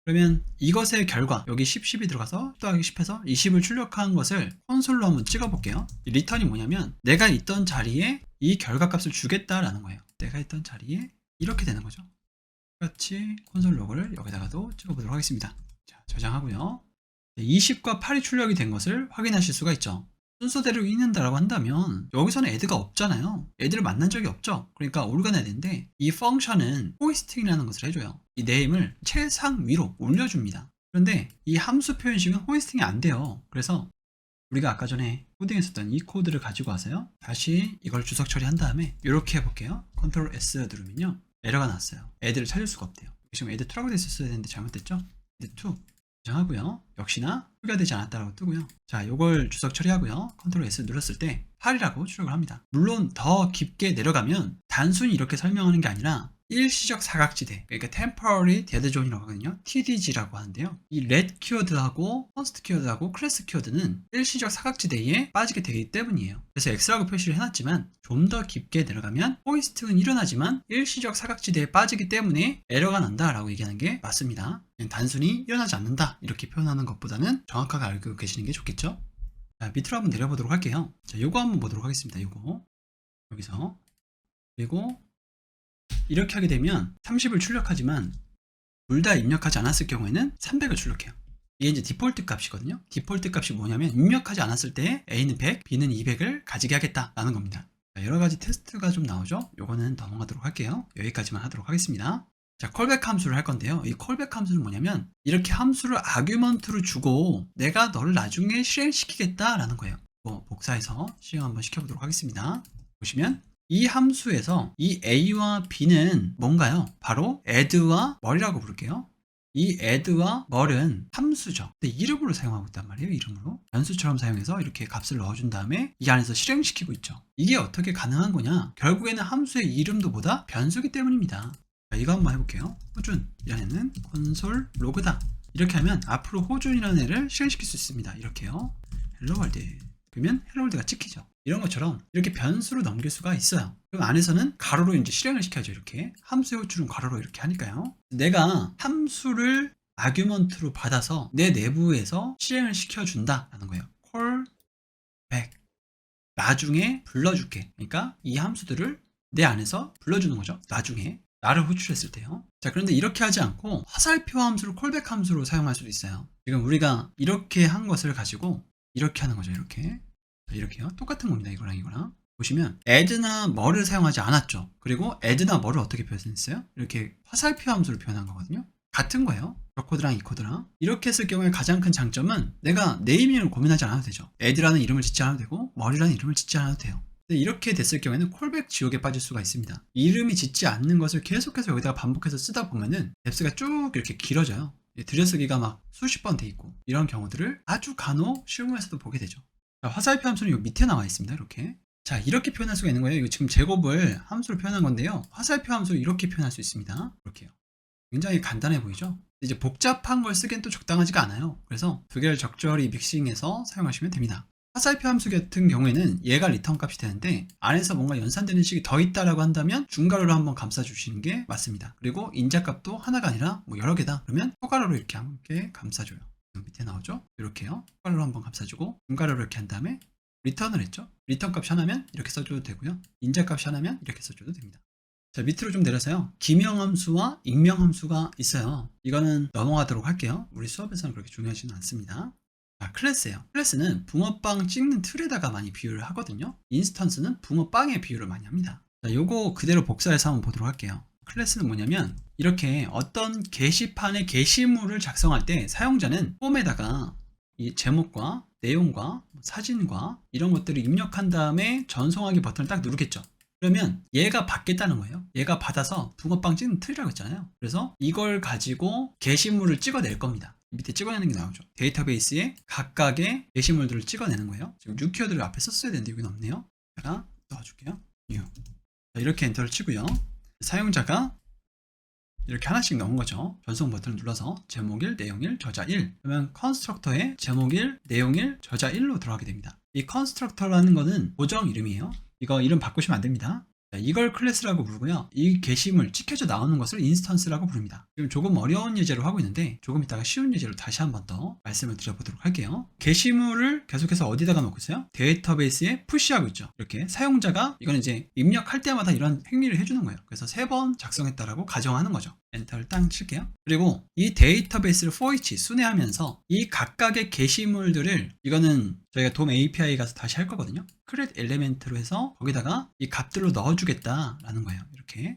그러면 이것의 결과, 여기 10이 들어가서 10 더하기 10해서 20을 출력한 것을 콘솔로 한번 찍어 볼게요. 이 리턴이 뭐냐면 내가 있던 자리에 이 결과값을 주겠다라는 거예요. 내가 있던 자리에 이렇게 되는 거죠. 똑같이 콘솔 로그를 여기다가도 찍어 보도록 하겠습니다. 자, 저장하고요. 20과 8이 출력이 된 것을 확인하실 수가 있죠. 순서대로 읽는다라고 한다면 여기서는 add가 없잖아요. add를 만난 적이 없죠. 그러니까 올간해야되는데 이 펑션은 호이스팅이라는 것을 해줘요. 이 네임을 최상 위로 올려줍니다. 그런데 이 함수 표현식은 호이스팅이 안 돼요. 그래서 우리가 아까 전에 코딩했었던 이 코드를 가지고 와서요, 다시 이걸 주석 처리한 다음에 이렇게 해볼게요. 컨트롤 S 누르면요, 에러가 났어요. add를 찾을 수가 없대요. 지금 add2라고 됐었어야 되는데 잘못됐죠? add2 하고요. 역시나 표기되지 않았다라고 뜨고요. 자, 요걸 주석 처리하고요. 컨트롤 S 눌렀을 때 8이라고 출력을 합니다. 물론 더 깊게 내려가면 단순히 이렇게 설명하는 게 아니라 일시적 사각지대, 그러니까 temporary dead zone이라고 하거든요. TDG라고 하는데요. 이 let 키워드하고 first 키워드하고 class 키워드는 일시적 사각지대에 빠지게 되기 때문이에요. 그래서 X라고 표시를 해놨지만 좀 더 깊게 내려가면 호이스팅은 일어나지만 일시적 사각지대에 빠지기 때문에 에러가 난다라고 얘기하는 게 맞습니다. 그냥 단순히 일어나지 않는다 이렇게 표현하는 것보다는 정확하게 알고 계시는 게 좋겠죠. 자, 밑으로 한번 내려보도록 할게요. 자, 요거 한번 보도록 하겠습니다. 요거 여기서 그리고 이렇게 하게 되면 30을 출력하지만 둘 다 입력하지 않았을 경우에는 300을 출력해요. 이게 이제 디폴트 값이거든요. 디폴트 값이 뭐냐면 입력하지 않았을 때 A는 100, B는 200을 가지게 하겠다라는 겁니다. 자, 여러 가지 테스트가 좀 나오죠. 요거는 넘어가도록 할게요. 여기까지만 하도록 하겠습니다. 자, 콜백 함수를 할 건데요. 이 콜백 함수는 뭐냐면 이렇게 함수를 아규먼트로 주고 내가 너를 나중에 실행시키겠다라는 거예요. 복사해서 실행 한번 시켜보도록 하겠습니다. 보시면 이 함수에서 이 A와 B는 뭔가요? 바로 add와 멀이라고 부를게요. 이 add와 멀은 함수죠. 근데 이름으로 사용하고 있단 말이에요. 이름으로. 변수처럼 사용해서 이렇게 값을 넣어준 다음에 이 안에서 실행시키고 있죠. 이게 어떻게 가능한 거냐? 결국에는 함수의 이름도 보다 변수기 때문입니다. 자, 이거 한번 해볼게요. 호준이라는 애는 콘솔 로그다. 이렇게 하면 앞으로 호준이라는 애를 실행시킬 수 있습니다. 이렇게요. 헬로월드. 그러면 헬로월드가 찍히죠. 이런 것처럼 이렇게 변수로 넘길 수가 있어요. 그럼 안에서는 가로로 이제 실행을 시켜야죠. 이렇게 함수의 호출은 가로로 이렇게 하니까요. 내가 함수를 아규먼트로 받아서 내 내부에서 실행을 시켜준다라는 거예요. call back. 나중에 불러줄게. 그러니까 이 함수들을 내 안에서 불러주는 거죠. 나중에 나를 호출했을 때요. 자, 그런데 이렇게 하지 않고 화살표 함수를 콜백 함수로 사용할 수도 있어요. 지금 우리가 이렇게 한 것을 가지고 이렇게 하는 거죠. 이렇게요. 똑같은 겁니다. 이거랑 보시면 add나 멀을 사용하지 않았죠. 그리고 add나 멀을 어떻게 표현했어요? 이렇게 화살표 함수를 표현한 거거든요. 같은 거예요. 저 코드랑 이 코드랑. 이렇게 했을 경우에 가장 큰 장점은 내가 네이밍을 고민하지 않아도 되죠. add라는 이름을 짓지 않아도 되고 멀이라는 이름을 짓지 않아도 돼요. 근데 이렇게 됐을 경우에는 콜백 지옥에 빠질 수가 있습니다. 이름이 짓지 않는 것을 계속해서 여기다가 반복해서 쓰다 보면은 뎁스가 쭉 이렇게 길어져요. 들여쓰기가 막 수십 번 돼 있고 이런 경우들을 아주 간혹 실무에서도 보게 되죠. 자, 화살표 함수는 여기 밑에 나와 있습니다. 이렇게. 자, 이렇게 표현할 수가 있는 거예요. 이거 지금 제곱을 함수로 표현한 건데요. 화살표 함수를 이렇게 표현할 수 있습니다. 이렇게요. 굉장히 간단해 보이죠? 이제 복잡한 걸 쓰기엔 또 적당하지가 않아요. 그래서 두 개를 적절히 믹싱해서 사용하시면 됩니다. 화살표 함수 같은 경우에는 얘가 리턴 값이 되는데 안에서 뭔가 연산되는 식이 더 있다라고 한다면 중괄호로 한번 감싸주시는 게 맞습니다. 그리고 인자값도 하나가 아니라 뭐 여러 개다 그러면 초괄호로 이렇게 함께 감싸줘요. 밑에 나오죠? 이렇게요. 초괄호로 한번 감싸주고 중괄호로 이렇게 한 다음에 리턴을 했죠. 리턴 값이 하나면 이렇게 써줘도 되고요. 인자값이 하나면 이렇게 써줘도 됩니다. 자, 밑으로 좀 내려서요. 기명함수와 익명함수가 있어요. 이거는 넘어가도록 할게요. 우리 수업에서는 그렇게 중요하지는 않습니다. 자, 클래스예요. 클래스는 붕어빵 찍는 틀에다가 많이 비유를 하거든요. 인스턴스는 붕어빵에 비유를 많이 합니다. 자, 요거 그대로 복사해서 한번 보도록 할게요. 클래스는 뭐냐면 이렇게 어떤 게시판의 게시물을 작성할 때 사용자는 폼에다가 이 제목과 내용과 사진과 이런 것들을 입력한 다음에 전송하기 버튼을 딱 누르겠죠. 그러면 얘가 받겠다는 거예요. 얘가 받아서 붕어빵 찍는 틀이라고 했잖아요. 그래서 이걸 가지고 게시물을 찍어낼 겁니다. 밑에 찍어내는 게 나오죠. 데이터베이스에 각각의 게시물들을 찍어내는 거예요. 지금 new 키워드를 앞에 썼어야 되는데 여기는 없네요. 제가 넣어줄게요. new. 자, 이렇게 엔터를 치고요. 사용자가 이렇게 하나씩 넣은 거죠. 전송 버튼을 눌러서 제목 1, 내용 1, 저자 1. 그러면 컨스트럭터에 제목 1, 내용 1, 저자 1로 들어가게 됩니다. 이 컨스트럭터라는 거는 고정 이름이에요. 이거 이름 바꾸시면 안 됩니다. 자, 이걸 클래스라고 부르고요. 이 게시물 찍혀져 나오는 것을 인스턴스라고 부릅니다. 지금 조금 어려운 예제로 하고 있는데 조금 이따가 쉬운 예제로 다시 한 번 더 말씀을 드려보도록 할게요. 게시물을 계속해서 어디다가 놓고 있어요? 데이터베이스에 푸시하고 있죠. 이렇게 사용자가 이건 이제 입력할 때마다 이런 행위를 해주는 거예요. 그래서 3번 작성했다라고 가정하는 거죠. 엔터를 딱 칠게요. 그리고 이 데이터베이스를 for each 순회하면서 이 각각의 게시물들을 이거는 저희가 돔 API 가서 다시 할 거거든요. create element로 해서 거기다가 이 값들로 넣어주겠다라는 거예요. 이렇게.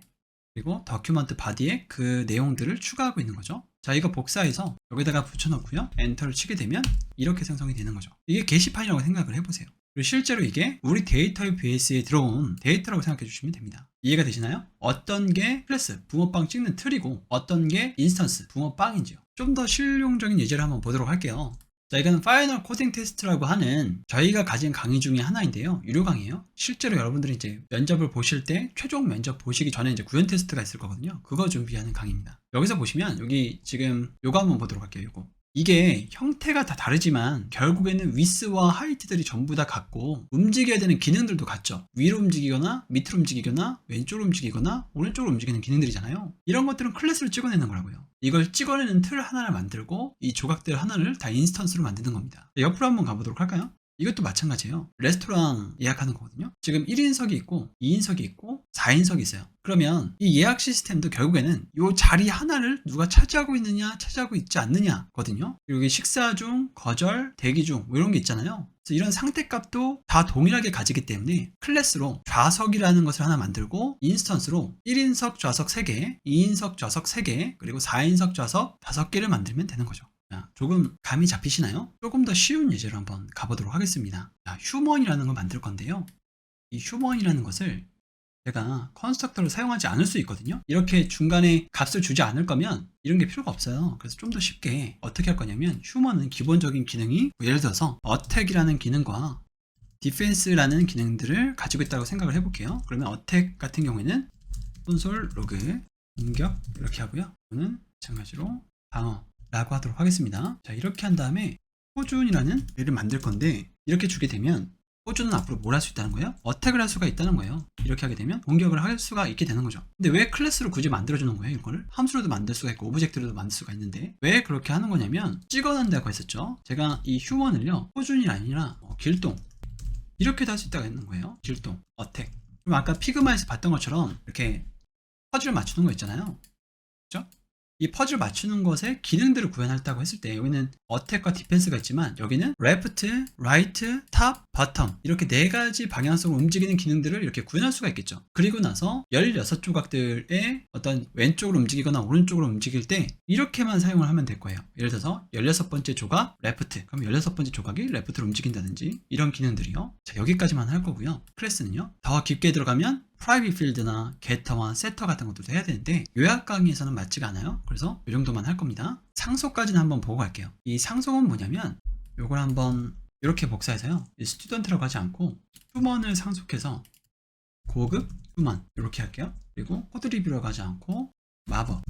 그리고 document body에 그 내용들을 추가하고 있는 거죠. 자, 이거 복사해서 여기다가 붙여놓고요. 엔터를 치게 되면 이렇게 생성이 되는 거죠. 이게 게시판이라고 생각을 해보세요. 그리고 실제로 이게 우리 데이터의 베이스에 들어온 데이터라고 생각해 주시면 됩니다. 이해가 되시나요? 어떤 게 클래스, 붕어빵 찍는 틀이고 어떤 게 인스턴스, 붕어빵인지요. 좀 더 실용적인 예제를 한번 보도록 할게요. 자, 이거는 파이널 코딩 테스트라고 하는 저희가 가진 강의 중에 하나인데요. 유료 강의예요. 실제로 여러분들이 이제 면접을 보실 때 최종 면접 보시기 전에 이제 구현 테스트가 있을 거거든요. 그거 준비하는 강의입니다. 여기서 보시면 여기 지금 요거 한번 보도록 할게요. 요거. 이게 형태가 다 다르지만 결국에는 위스와 하이트들이 전부 다 같고 움직여야 되는 기능들도 같죠. 위로 움직이거나 밑으로 움직이거나 왼쪽으로 움직이거나 오른쪽으로 움직이는 기능들이잖아요. 이런 것들은 클래스를 찍어내는 거라고요. 이걸 찍어내는 틀 하나를 만들고 이 조각들 하나를 다 인스턴스로 만드는 겁니다. 옆으로 한번 가보도록 할까요? 이것도 마찬가지예요. 레스토랑 예약하는 거거든요. 지금 1인석이 있고 2인석이 있고 4인석이 있어요. 그러면 이 예약 시스템도 결국에는 이 자리 하나를 누가 차지하고 있느냐 차지하고 있지 않느냐 거든요. 그리고 여기 식사 중, 거절, 대기 중 뭐 이런 게 있잖아요. 그래서 이런 상태값도 다 동일하게 가지기 때문에 클래스로 좌석이라는 것을 하나 만들고 인스턴스로 1인석 좌석 3개, 2인석 좌석 3개, 그리고 4인석 좌석 5개를 만들면 되는 거죠. 자, 조금 감이 잡히시나요? 조금 더 쉬운 예제로 한번 가보도록 하겠습니다. 자, 휴먼이라는 걸 만들 건데요. 이 휴먼이라는 것을 제가 컨스트럭터를 사용하지 않을 수 있거든요. 이렇게 중간에 값을 주지 않을 거면 이런 게 필요가 없어요. 그래서 좀 더 쉽게 어떻게 할 거냐면 휴먼은 기본적인 기능이 예를 들어서 어택이라는 기능과 디펜스라는 기능들을 가지고 있다고 생각을 해볼게요. 그러면 어택 같은 경우에는 콘솔 로그 공격 이렇게 하고요. 이거는 마찬가지로 방어 라고 하도록 하겠습니다. 자, 이렇게 한 다음에 포준이라는 얘를 만들 건데 이렇게 주게 되면 포준은 앞으로 뭘 할 수 있다는 거예요? 어택을 할 수가 있다는 거예요. 이렇게 하게 되면 공격을 할 수가 있게 되는 거죠. 근데 왜 클래스로 굳이 만들어주는 거예요? 이거를 함수로도 만들 수가 있고 오브젝트로도 만들 수가 있는데 왜 그렇게 하는 거냐면 찍어낸다고 했었죠. 제가 이 휴먼을요 포준이 아니라 길동 이렇게도 할 수 있다고 했는 거예요. 길동, 어택. 그럼 아까 피그마에서 봤던 것처럼 이렇게 퍼즐을 맞추는 거 있잖아요. 그렇죠? 이 퍼즐 맞추는 것에 기능들을 구현했다고 했을 때 여기는 어택과 디펜스가 있지만 여기는 레프트, 라이트, 탑, 바텀 이렇게 4가지 방향성으로 움직이는 기능들을 이렇게 구현할 수가 있겠죠. 그리고 나서 16조각들의 어떤 왼쪽으로 움직이거나 오른쪽으로 움직일 때 이렇게만 사용을 하면 될 거예요. 예를 들어서 16번째 조각 레프트 그럼 16번째 조각이 레프트로 움직인다든지 이런 기능들이요. 자, 여기까지만 할 거고요. 클래스는요. 더 깊게 들어가면 프라이빗 필드나 게터와 세터 같은 것도 해야 되는데 요약 강의에서는 맞지가 않아요. 그래서 이 정도만 할 겁니다. 상속까지는 한번 보고 갈게요. 이 상속은 뭐냐면 요걸 한번 이렇게 복사해서요. 이 스튜던트라고 하지 않고 휴먼을 상속해서 고급 휴먼 이렇게 할게요. 그리고 코드 리뷰라고 하지 않고 마법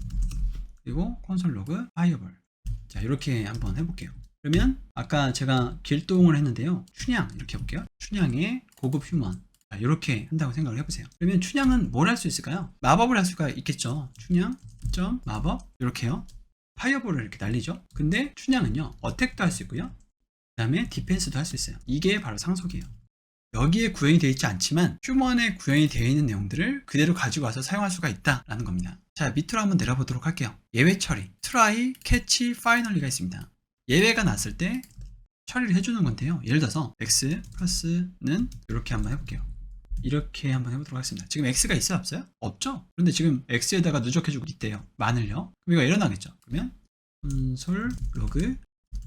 그리고 콘솔 로그 파이어볼 자 이렇게 한번 해볼게요. 그러면 아까 제가 길동을 했는데요. 춘향 이렇게 해볼게요. 춘향의 고급 휴먼 이렇게 한다고 생각을 해보세요. 그러면 춘향은 뭘 할 수 있을까요? 마법을 할 수가 있겠죠. 춘향 점 마법 이렇게요. 파이어볼을 이렇게 날리죠. 근데 춘향은요 어택도 할 수 있고요. 그 다음에 디펜스도 할 수 있어요. 이게 바로 상속이에요. 여기에 구현이 되어 있지 않지만 휴먼에 구현이 되어 있는 내용들을 그대로 가지고 와서 사용할 수가 있다라는 겁니다. 자, 밑으로 한번 내려보도록 할게요. 예외 처리, 트라이, 캐치, 파이널리가 있습니다. 예외가 났을 때 처리를 해주는 건데요. 예를 들어서 x 플러스는 이렇게 한번 해볼게요. 이렇게 한번 해보도록 하겠습니다. 지금 x가 있어요? 없어요? 없죠? 그런데 지금 x에다가 누적해주고 있대요. 만을요. 그럼 이거 에러 나겠죠? 그러면 콘솔 로그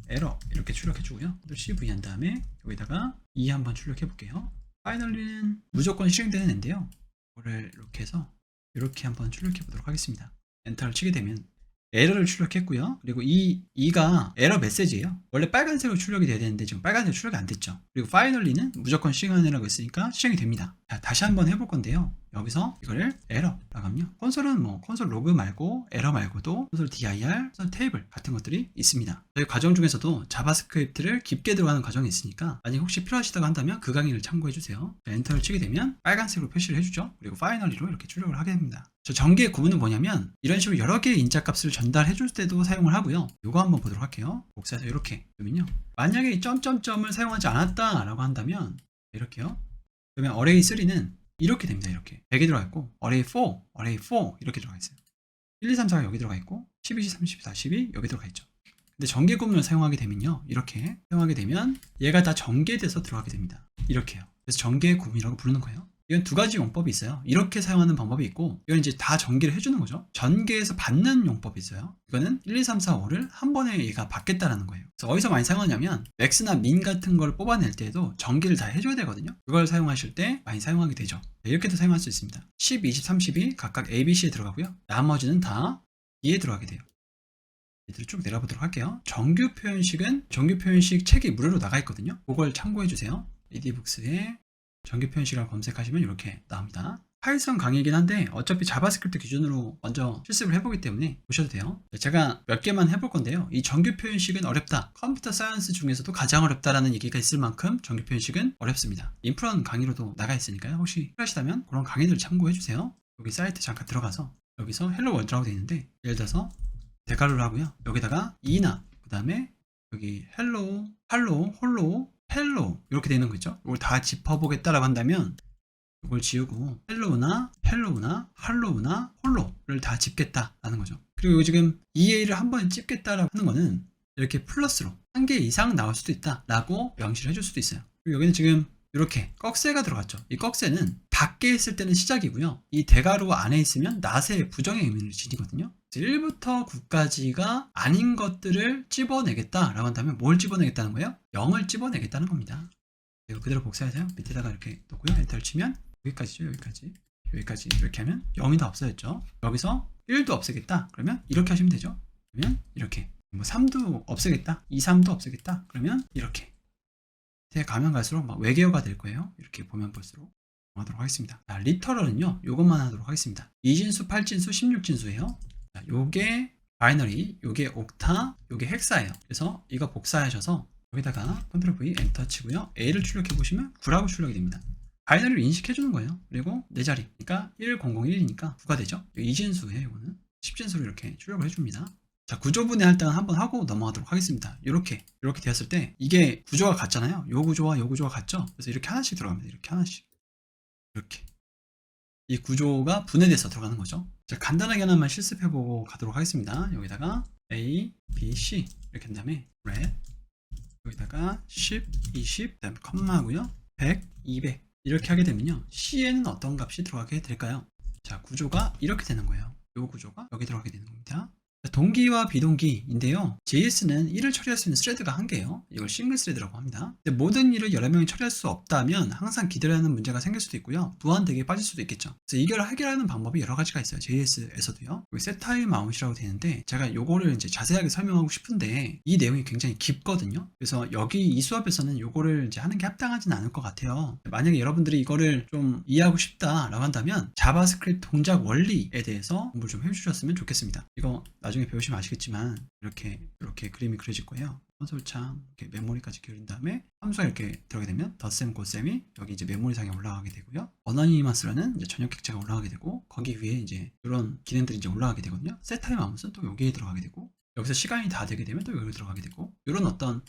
에러 이렇게 출력해주고요. cv 한 다음에 여기다가 2 한번 출력해볼게요. 파이널리는 무조건 실행되는 앤데요. 이거를 이렇게 해서 이렇게 한번 출력해보도록 하겠습니다. 엔터를 치게 되면 에러를 출력했고요. 그리고 이 2가 에러 메시지예요. 원래 빨간색으로 출력이 돼야 되는데 지금 빨간색 출력이 안 됐죠. 그리고 파이널리는 무조건 실행하느라고 했으니까 실행이 됩니다. 자, 다시 한번 해볼 건데요. 여기서 이거를 에러라고 하면 콘솔은 뭐 콘솔 로그 말고 에러 말고도 콘솔 dir, 콘솔 테이블 같은 것들이 있습니다. 저희 과정 중에서도 자바스크립트를 깊게 들어가는 과정이 있으니까 만약 혹시 필요하시다고 한다면 그 강의를 참고해 주세요. 엔터를 치게 되면 빨간색으로 표시를 해주죠. 그리고 파이널리로 이렇게 출력을 하게 됩니다. 저 전개 구문은 뭐냐면 이런 식으로 여러 개의 인자값을 전달해 줄 때도 사용을 하고요. 이거 한번 보도록 할게요. 복사해서 이렇게 그러면요. 만약에 이 점점점을 사용하지 않았다라고 한다면 이렇게요. 그러면 array 3는 이렇게 됩니다. 이렇게 100이 들어가 있고 array 4 이렇게 들어가 있어요. 1, 2, 3, 4가 여기 들어가 있고 12, 30, 40이 여기 들어가 있죠. 근데 전개 구문을 사용하게 되면요. 이렇게 사용하게 되면 얘가 다 전개돼서 들어가게 됩니다. 이렇게요. 그래서 전개 구문이라고 부르는 거예요. 이건 두 가지 용법이 있어요. 이렇게 사용하는 방법이 있고, 이건 이제 다 전개를 해주는 거죠. 전개해서 받는 용법이 있어요. 이거는 1, 2, 3, 4, 5를 한 번에 얘가 받겠다라는 거예요. 그래서 어디서 많이 사용하냐면 맥스나 민 같은 걸 뽑아낼 때에도 전개를 다 해줘야 되거든요. 그걸 사용하실 때 많이 사용하게 되죠. 이렇게도 사용할 수 있습니다. 10, 20, 30이 각각 A, B, C에 들어가고요. 나머지는 다 D에 들어가게 돼요. 밑으로 쭉 내려보도록 할게요. 정규 표현식은 정규 표현식 책이 무료로 나가 있거든요. 그걸 참고해 주세요. 리디북스에 정규 표현식을 검색하시면 이렇게 나옵니다. 파이썬 강의이긴 한데 어차피 자바스크립트 기준으로 먼저 실습을 해보기 때문에 보셔도 돼요. 제가 몇 개만 해볼 건데요. 이 정규 표현식은 어렵다. 컴퓨터 사이언스 중에서도 가장 어렵다라는 얘기가 있을 만큼 정규 표현식은 어렵습니다. 인프런 강의로도 나가 있으니까요. 혹시 필요하시다면 그런 강의들을 참고해 주세요. 여기 사이트 잠깐 들어가서 여기서 헬로 월드라고 되어 있는데 예를 들어서 대괄호를 하고요. 여기다가 이나 그 다음에 여기 헬로, 할로, 홀로, 헬로 이렇게 되는 거죠. 이걸 다 짚어보겠다라고 한다면 이걸 지우고 헬로우나 할로우나 홀로를 다 짚겠다라는 거죠. 그리고 지금 EA를 한 번에 찝겠다라고 하는 거는 이렇게 플러스로 한 개 이상 나올 수도 있다라고 명시를 해줄 수도 있어요. 그리고 여기는 지금 이렇게 꺽쇠가 들어갔죠. 이 꺽쇠는 밖에 있을 때는 시작이고요. 이 대괄호 안에 있으면 낫의 부정의 의미를 지니거든요. 1부터 9까지가 아닌 것들을 찝어내겠다라고 한다면 뭘 찝어내겠다는 거예요? 0을 찝어내겠다는 겁니다. 이거 그대로 복사해서요. 밑에다가 이렇게 놓고요. 엔터를 치면 여기까지죠. 여기까지 이렇게 하면 0이 다 없어졌죠. 여기서 1도 없애겠다. 그러면 이렇게 하시면 되죠. 그러면 이렇게 뭐 3도 없애겠다. 2, 3도 없애겠다. 그러면 이렇게 가면 갈수록 막 외계어가 될 거예요. 이렇게 보면 볼수록 하도록 하겠습니다. 자, 리터럴은요. 요것만 하도록 하겠습니다. 2진수, 8진수, 16진수예요. 자, 요게 바이너리, 요게 옥타, 요게 헥사예요. 그래서 이거 복사하셔서 여기다가 컨트롤 V 엔터 치고요. A를 출력해 보시면 9라고 출력이 됩니다. 바이너리를 인식해 주는 거예요. 그리고 4자리. 그러니까 1001이니까 9가 되죠. 2진수예요. 이거는 10진수로 이렇게 출력을 해 줍니다. 자, 구조분해 할당은 한번 하고 넘어가도록 하겠습니다. 이렇게 되었을 때 이게 구조가 같잖아요. 요 구조와 요 구조가 같죠. 그래서 이렇게 하나씩 들어갑니다. 이렇게 하나씩. 이렇게 이 구조가 분해돼서 들어가는 거죠. 자, 간단하게 하나만 실습해보고 가도록 하겠습니다. 여기다가 A, B, C 이렇게 한 다음에 red 여기다가 10, 20 그 다음에 컴마고요. 100, 200 이렇게 하게 되면요. C에는 어떤 값이 들어가게 될까요? 자, 구조가 이렇게 되는 거예요. 이 구조가 여기 들어가게 되는 겁니다. 동기와 비동기인데요. JS는 일을 처리할 수 있는 스레드가 한 개예요. 이걸 싱글 스레드라고 합니다. 근데 모든 일을 여러 명이 처리할 수 없다면 항상 기다려야 하는 문제가 생길 수도 있고요. 무한대게 빠질 수도 있겠죠. 그래서 이걸 해결하는 방법이 여러 가지가 있어요. JS에서도요. 여기 setTime out이라고 되는데 제가 요거를 이제 자세하게 설명하고 싶은데 이 내용이 굉장히 깊거든요. 그래서 여기 이 수업에서는 요거를 이제 하는 게 합당하지는 않을 것 같아요. 만약에 여러분들이 이거를 좀 이해하고 싶다라고 한다면 자바스크립트 동작 원리에 대해서 공부를 좀 해주셨으면 좋겠습니다. 이거 나중에 배우시면 아시겠지만 이렇게 그림이 그려질 거예요. 콘솔창 이렇게 메모리까지 기울인 다음에 함수가 이렇게 들어가게 되면 덧셈 고셈이 여기 이제 메모리상에 올라가게 되고요. 어너니머스라는 이제 전역 객체가 올라가게 되고 거기 위에 이제 이런 기능들이 이제 올라가게 되거든요. setTime out은 또 여기에 들어가게 되고 여기서 시간이 다 되게 되면 또 여기 들어가게 되고 이런 어떤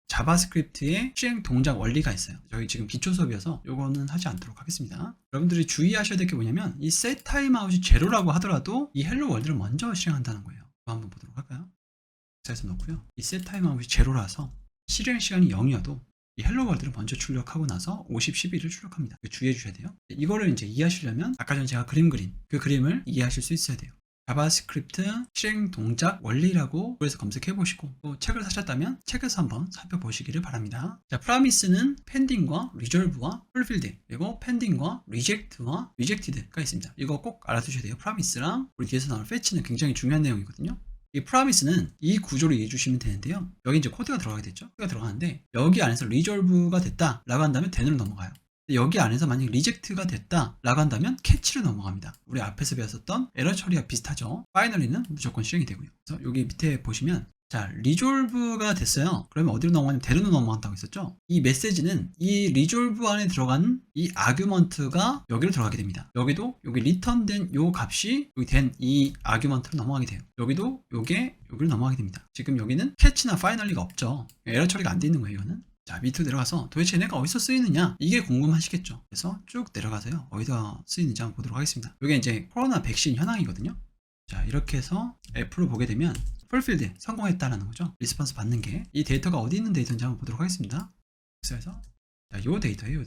자바스크립트의 실행 동작 원리가 있어요. 저희 지금 기초 수업이어서 이거는 하지 않도록 하겠습니다. 여러분들이 주의하셔야 될 게 뭐냐면 이 setTime out이 제로라고 하더라도 이 헬로 월드를 먼저 실행한다는 거예요. 한번 보도록 할까요? 복사해서 넣고요. 이 setTime out이 제로라서 실행 시간이 0이어도 이 헬로 월드를 먼저 출력하고 나서 50, 11을 출력합니다. 주의해 주셔야 돼요. 이거를 이제 이해하시려면 아까 전에 제가 그린 그 그림을 이해하실 수 있어야 돼요. 자바스크립트 실행 동작 원리라고 그래서 검색해 보시고 또 책을 사셨다면 책에서 한번 살펴보시기를 바랍니다. 자, 프라미스는 pending과 resolve와 fulfilled 그리고 pending과 reject와 rejected가 있습니다. 이거 꼭 알아두셔야 돼요. 프라미스랑 우리 뒤에서 나올 fetch는 굉장히 중요한 내용이거든요. 이 프라미스는 이 구조를 이해해 주시면 되는데요. 여기 이제 코드가 들어가게 됐죠. 코드가 들어가는데 여기 안에서 resolve가 됐다라고 한다면 then으로 넘어가요. 여기 안에서 만약 리젝트가 됐다라고 한다면 캐치로 넘어갑니다. 우리 앞에서 배웠었던 에러 처리와 비슷하죠. 파이널리는 무조건 실행이 되고요. 그래서 여기 밑에 보시면 자, 리졸브가 됐어요. 그러면 어디로 넘어가냐면 대로로 넘어간다고 했었죠. 이 메시지는 이 리졸브 안에 들어간 이 아규먼트가 여기로 들어가게 됩니다. 여기도 여기 리턴된 요 값이 여기 된 이 아규먼트로 넘어가게 돼요. 여기도 요게 여기로 넘어가게 됩니다. 지금 여기는 캐치나 파이널리가 없죠. 에러 처리가 안 돼 있는 거예요, 이거는. 자, 밑으로 내려가서 도대체 얘네가 어디서 쓰이느냐 이게 궁금하시겠죠. 그래서 쭉 내려가서요 어디서 쓰이는지 한번 보도록 하겠습니다. 이게 이제 코로나 백신 현황이거든요. 자, 이렇게 해서 F로 보게 되면 fulfilled 성공했다라는 거죠. 리스폰스 받는 게 이 데이터가 어디 있는 데이터인지 한번 보도록 하겠습니다. 그래서 자, 요 데이터예요.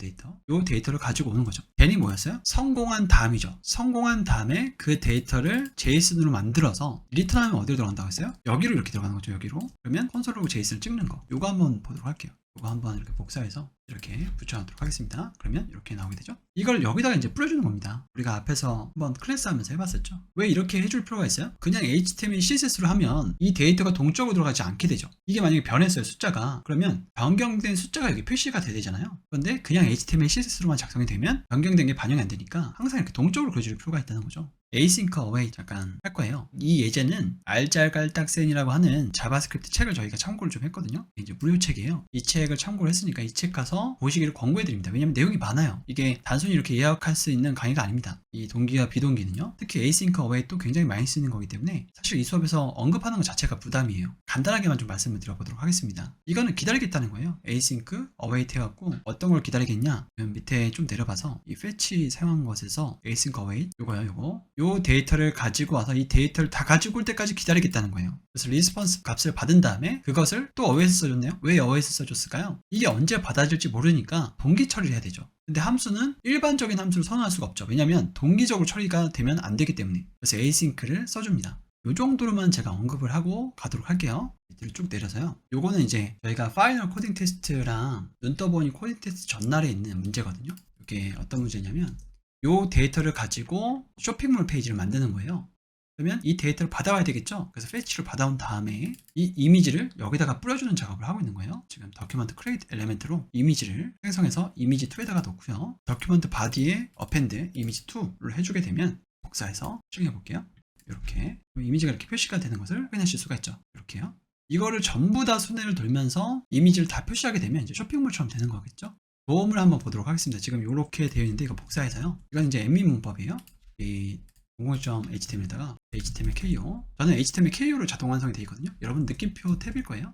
요 데이터를 가지고 오는 거죠. then이 뭐였어요? 성공한 다음이죠. 성공한 다음에 그 데이터를 JSON으로 만들어서 리턴하면 어디로 들어간다고 했어요? 여기로 이렇게 들어가는 거죠. 여기로. 그러면 콘솔 로그 JSON을 찍는 거. 요거 한번 보도록 할게요. 이거 한번 이렇게 복사해서 이렇게 붙여놓도록 하겠습니다. 그러면 이렇게 나오게 되죠. 이걸 여기다가 이제 뿌려주는 겁니다. 우리가 앞에서 한번 클래스 하면서 해봤었죠. 왜 이렇게 해줄 필요가 있어요? 그냥 HTML, CSS로 하면 이 데이터가 동적으로 들어가지 않게 되죠. 이게 만약에 변했어요, 숫자가. 그러면 변경된 숫자가 여기 표시가 돼야 되잖아요. 그런데 그냥 HTML, CSS로만 작성이 되면 변경된 게 반영이 안 되니까 항상 이렇게 동적으로 그려줄 필요가 있다는 거죠. async await 잠깐 할 거예요. 이 예제는 알잘갈딱센이라고 하는 자바스크립트 책을 저희가 참고를 좀 했거든요. 이제 무료 책이에요. 이 책을 참고를 했으니까 이 책 가서 보시기를 권고해드립니다. 왜냐면 내용이 많아요. 이게 단순히 이렇게 예약할 수 있는 강의가 아닙니다. 이 동기와 비동기는요. 특히 async await도 굉장히 많이 쓰는 거기 때문에 사실 이 수업에서 언급하는 것 자체가 부담이에요. 간단하게만 좀 말씀을 드려보도록 하겠습니다. 이거는 기다리겠다는 거예요. async await 해갖고 어떤 걸 기다리겠냐? 밑에 좀 내려봐서 이 fetch 사용한 것에서 async await 요거요, 요거. 요 데이터를 가지고 와서 이 데이터를 다 가지고 올 때까지 기다리겠다는 거예요. 그래서 리스폰스 값을 받은 다음에 그것을 또 어웨이에서 써줬네요. 왜 어웨이에서 써줬을까요? 이게 언제 받아질지 모르니까 동기 처리를 해야 되죠. 근데 함수는 일반적인 함수를 선언할 수가 없죠. 왜냐하면 동기적으로 처리가 되면 안 되기 때문에. 그래서 async를 써줍니다. 이 정도로만 제가 언급을 하고 가도록 할게요. 밑으로 쭉 내려서요. 요거는 이제 저희가 파이널 코딩 테스트랑 눈 떠보니 코딩 테스트 전날에 있는 문제거든요. 이게 어떤 문제냐면 요 데이터를 가지고 쇼핑몰 페이지를 만드는 거예요. 그러면 이 데이터를 받아와야 되겠죠? 그래서 fetch를 받아온 다음에 이 이미지를 여기다가 뿌려주는 작업을 하고 있는 거예요. 지금 document create element로 이미지를 생성해서 이미지 2에다가 넣고요. document body에 append 이미지 2를 해주게 되면 복사해서 실행해 볼게요. 이렇게 이미지가 이렇게 표시가 되는 것을 확인하실 수가 있죠. 이렇게요. 이거를 전부 다 순회를 돌면서 이미지를 다 표시하게 되면 이제 쇼핑몰처럼 되는 거겠죠? 도움을 한번 보도록 하겠습니다. 지금 이렇게 되어 있는데 이거 복사해서요. 이건 이제 ME 문법이에요. 이 00.html에다가 html.ko 저는 html.ko로 자동 완성이 되어 있거든요. 여러분 느낌표 탭일 거예요.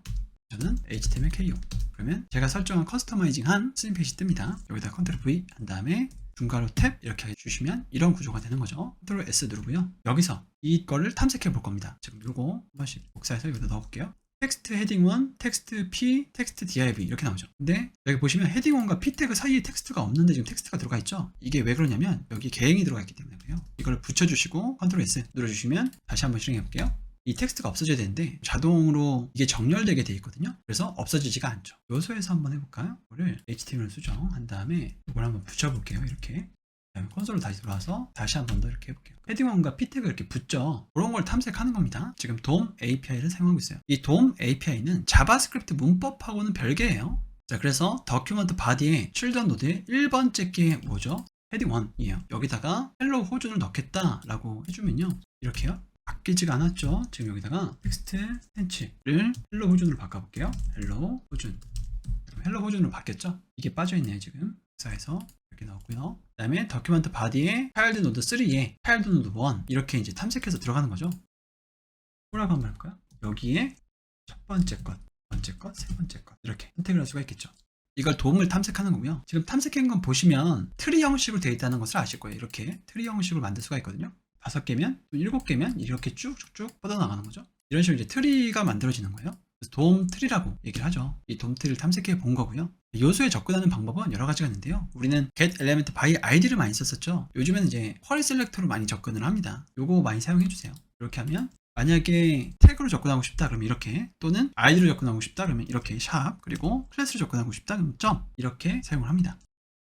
저는 html.ko 그러면 제가 설정한 커스터마이징한 스님 페이지 뜹니다. 여기다 컨트롤 V 한 다음에 중괄호 탭 이렇게 해주시면 이런 구조가 되는 거죠. 컨트롤 S 누르고요. 여기서 이거를 탐색해 볼 겁니다. 지금 요거 한 번씩 복사해서 여기다 넣어볼게요. 텍스트 헤딩 1, 텍스트 P, 텍스트 div 이렇게 나오죠. 근데 여기 보시면 헤딩 1과 P 태그 사이에 텍스트가 없는데 지금 텍스트가 들어가 있죠. 이게 왜 그러냐면 여기 개행이 들어가 있기 때문에 그래요. 이걸 붙여주시고 컨트롤 S 눌러주시면 다시 한번 실행해 볼게요. 이 텍스트가 없어져야 되는데 자동으로 이게 정렬되게 돼 있거든요. 그래서 없어지지가 않죠. 요소에서 한번 해볼까요? 이거를 HTML 수정한 다음에 이걸 한번 붙여볼게요. 이렇게 콘솔로 다시 들어와서 다시 한 번 더 이렇게 해볼게요. 헤딩1과 P태그 이렇게 붙죠. 그런 걸 탐색하는 겁니다. 지금 DOM API를 사용하고 있어요. 이 DOM API는 자바스크립트 문법하고는 별개예요. 자, 그래서 document body에 children 노드의 1번째 게 뭐죠? 헤딩1이에요. 여기다가 hello 호준을 넣겠다라고 해주면요. 이렇게요. 바뀌지가 않았죠. 지금 여기다가 텍스트 스탠치를 hello 호준으로 바꿔볼게요. hello 호준. hello 호준으로 바뀌었죠? 이게 빠져있네요, 지금. 복사해서 이렇게 넣었고요. 그 다음에 document body에 child node 3에 child node 1 이렇게 이제 탐색해서 들어가는 거죠. 뭐라고 한번 할까요? 여기에 첫 번째 것, 두 번째 것, 세 번째 것 이렇게 선택을 할 수가 있겠죠. 이걸 도움을 탐색하는 거고요. 지금 탐색한 건 보시면 트리 형식으로 되어 있다는 것을 아실 거예요. 이렇게 트리 형식으로 만들 수가 있거든요. 5개면 또 7개면 이렇게 쭉쭉쭉 뻗어나가는 거죠. 이런 식으로 이제 트리가 만들어지는 거예요. 그래서 돔 트리라고 얘기를 하죠. 이 돔 트리를 탐색해 본 거고요. 요소에 접근하는 방법은 여러 가지가 있는데요. 우리는 get element by id를 많이 썼었죠. 요즘에는 이제 쿼리 셀렉터로 많이 접근을 합니다. 요거 많이 사용해 주세요. 이렇게 하면 만약에 태그로 접근하고 싶다 그러면 이렇게, 또는 id로 접근하고 싶다 그러면 이렇게 샵, 그리고 클래스로 접근하고 싶다 그러면 점 이렇게 사용을 합니다.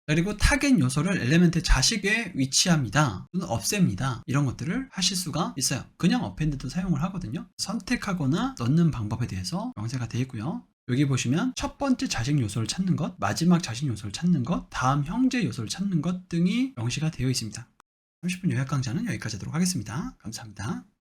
그리고 타겟 요소를 엘리멘트 자식에 위치합니다 또는 없앱니다. 이런 것들을 하실 수가 있어요. 그냥 어펜드도 사용을 하거든요. 선택하거나 넣는 방법에 대해서 명세가 되어 있고요. 여기 보시면 첫 번째 자식 요소를 찾는 것, 마지막 자식 요소를 찾는 것, 다음 형제 요소를 찾는 것 등이 명시가 되어 있습니다. 30분 요약 강좌는 여기까지 하도록 하겠습니다. 감사합니다.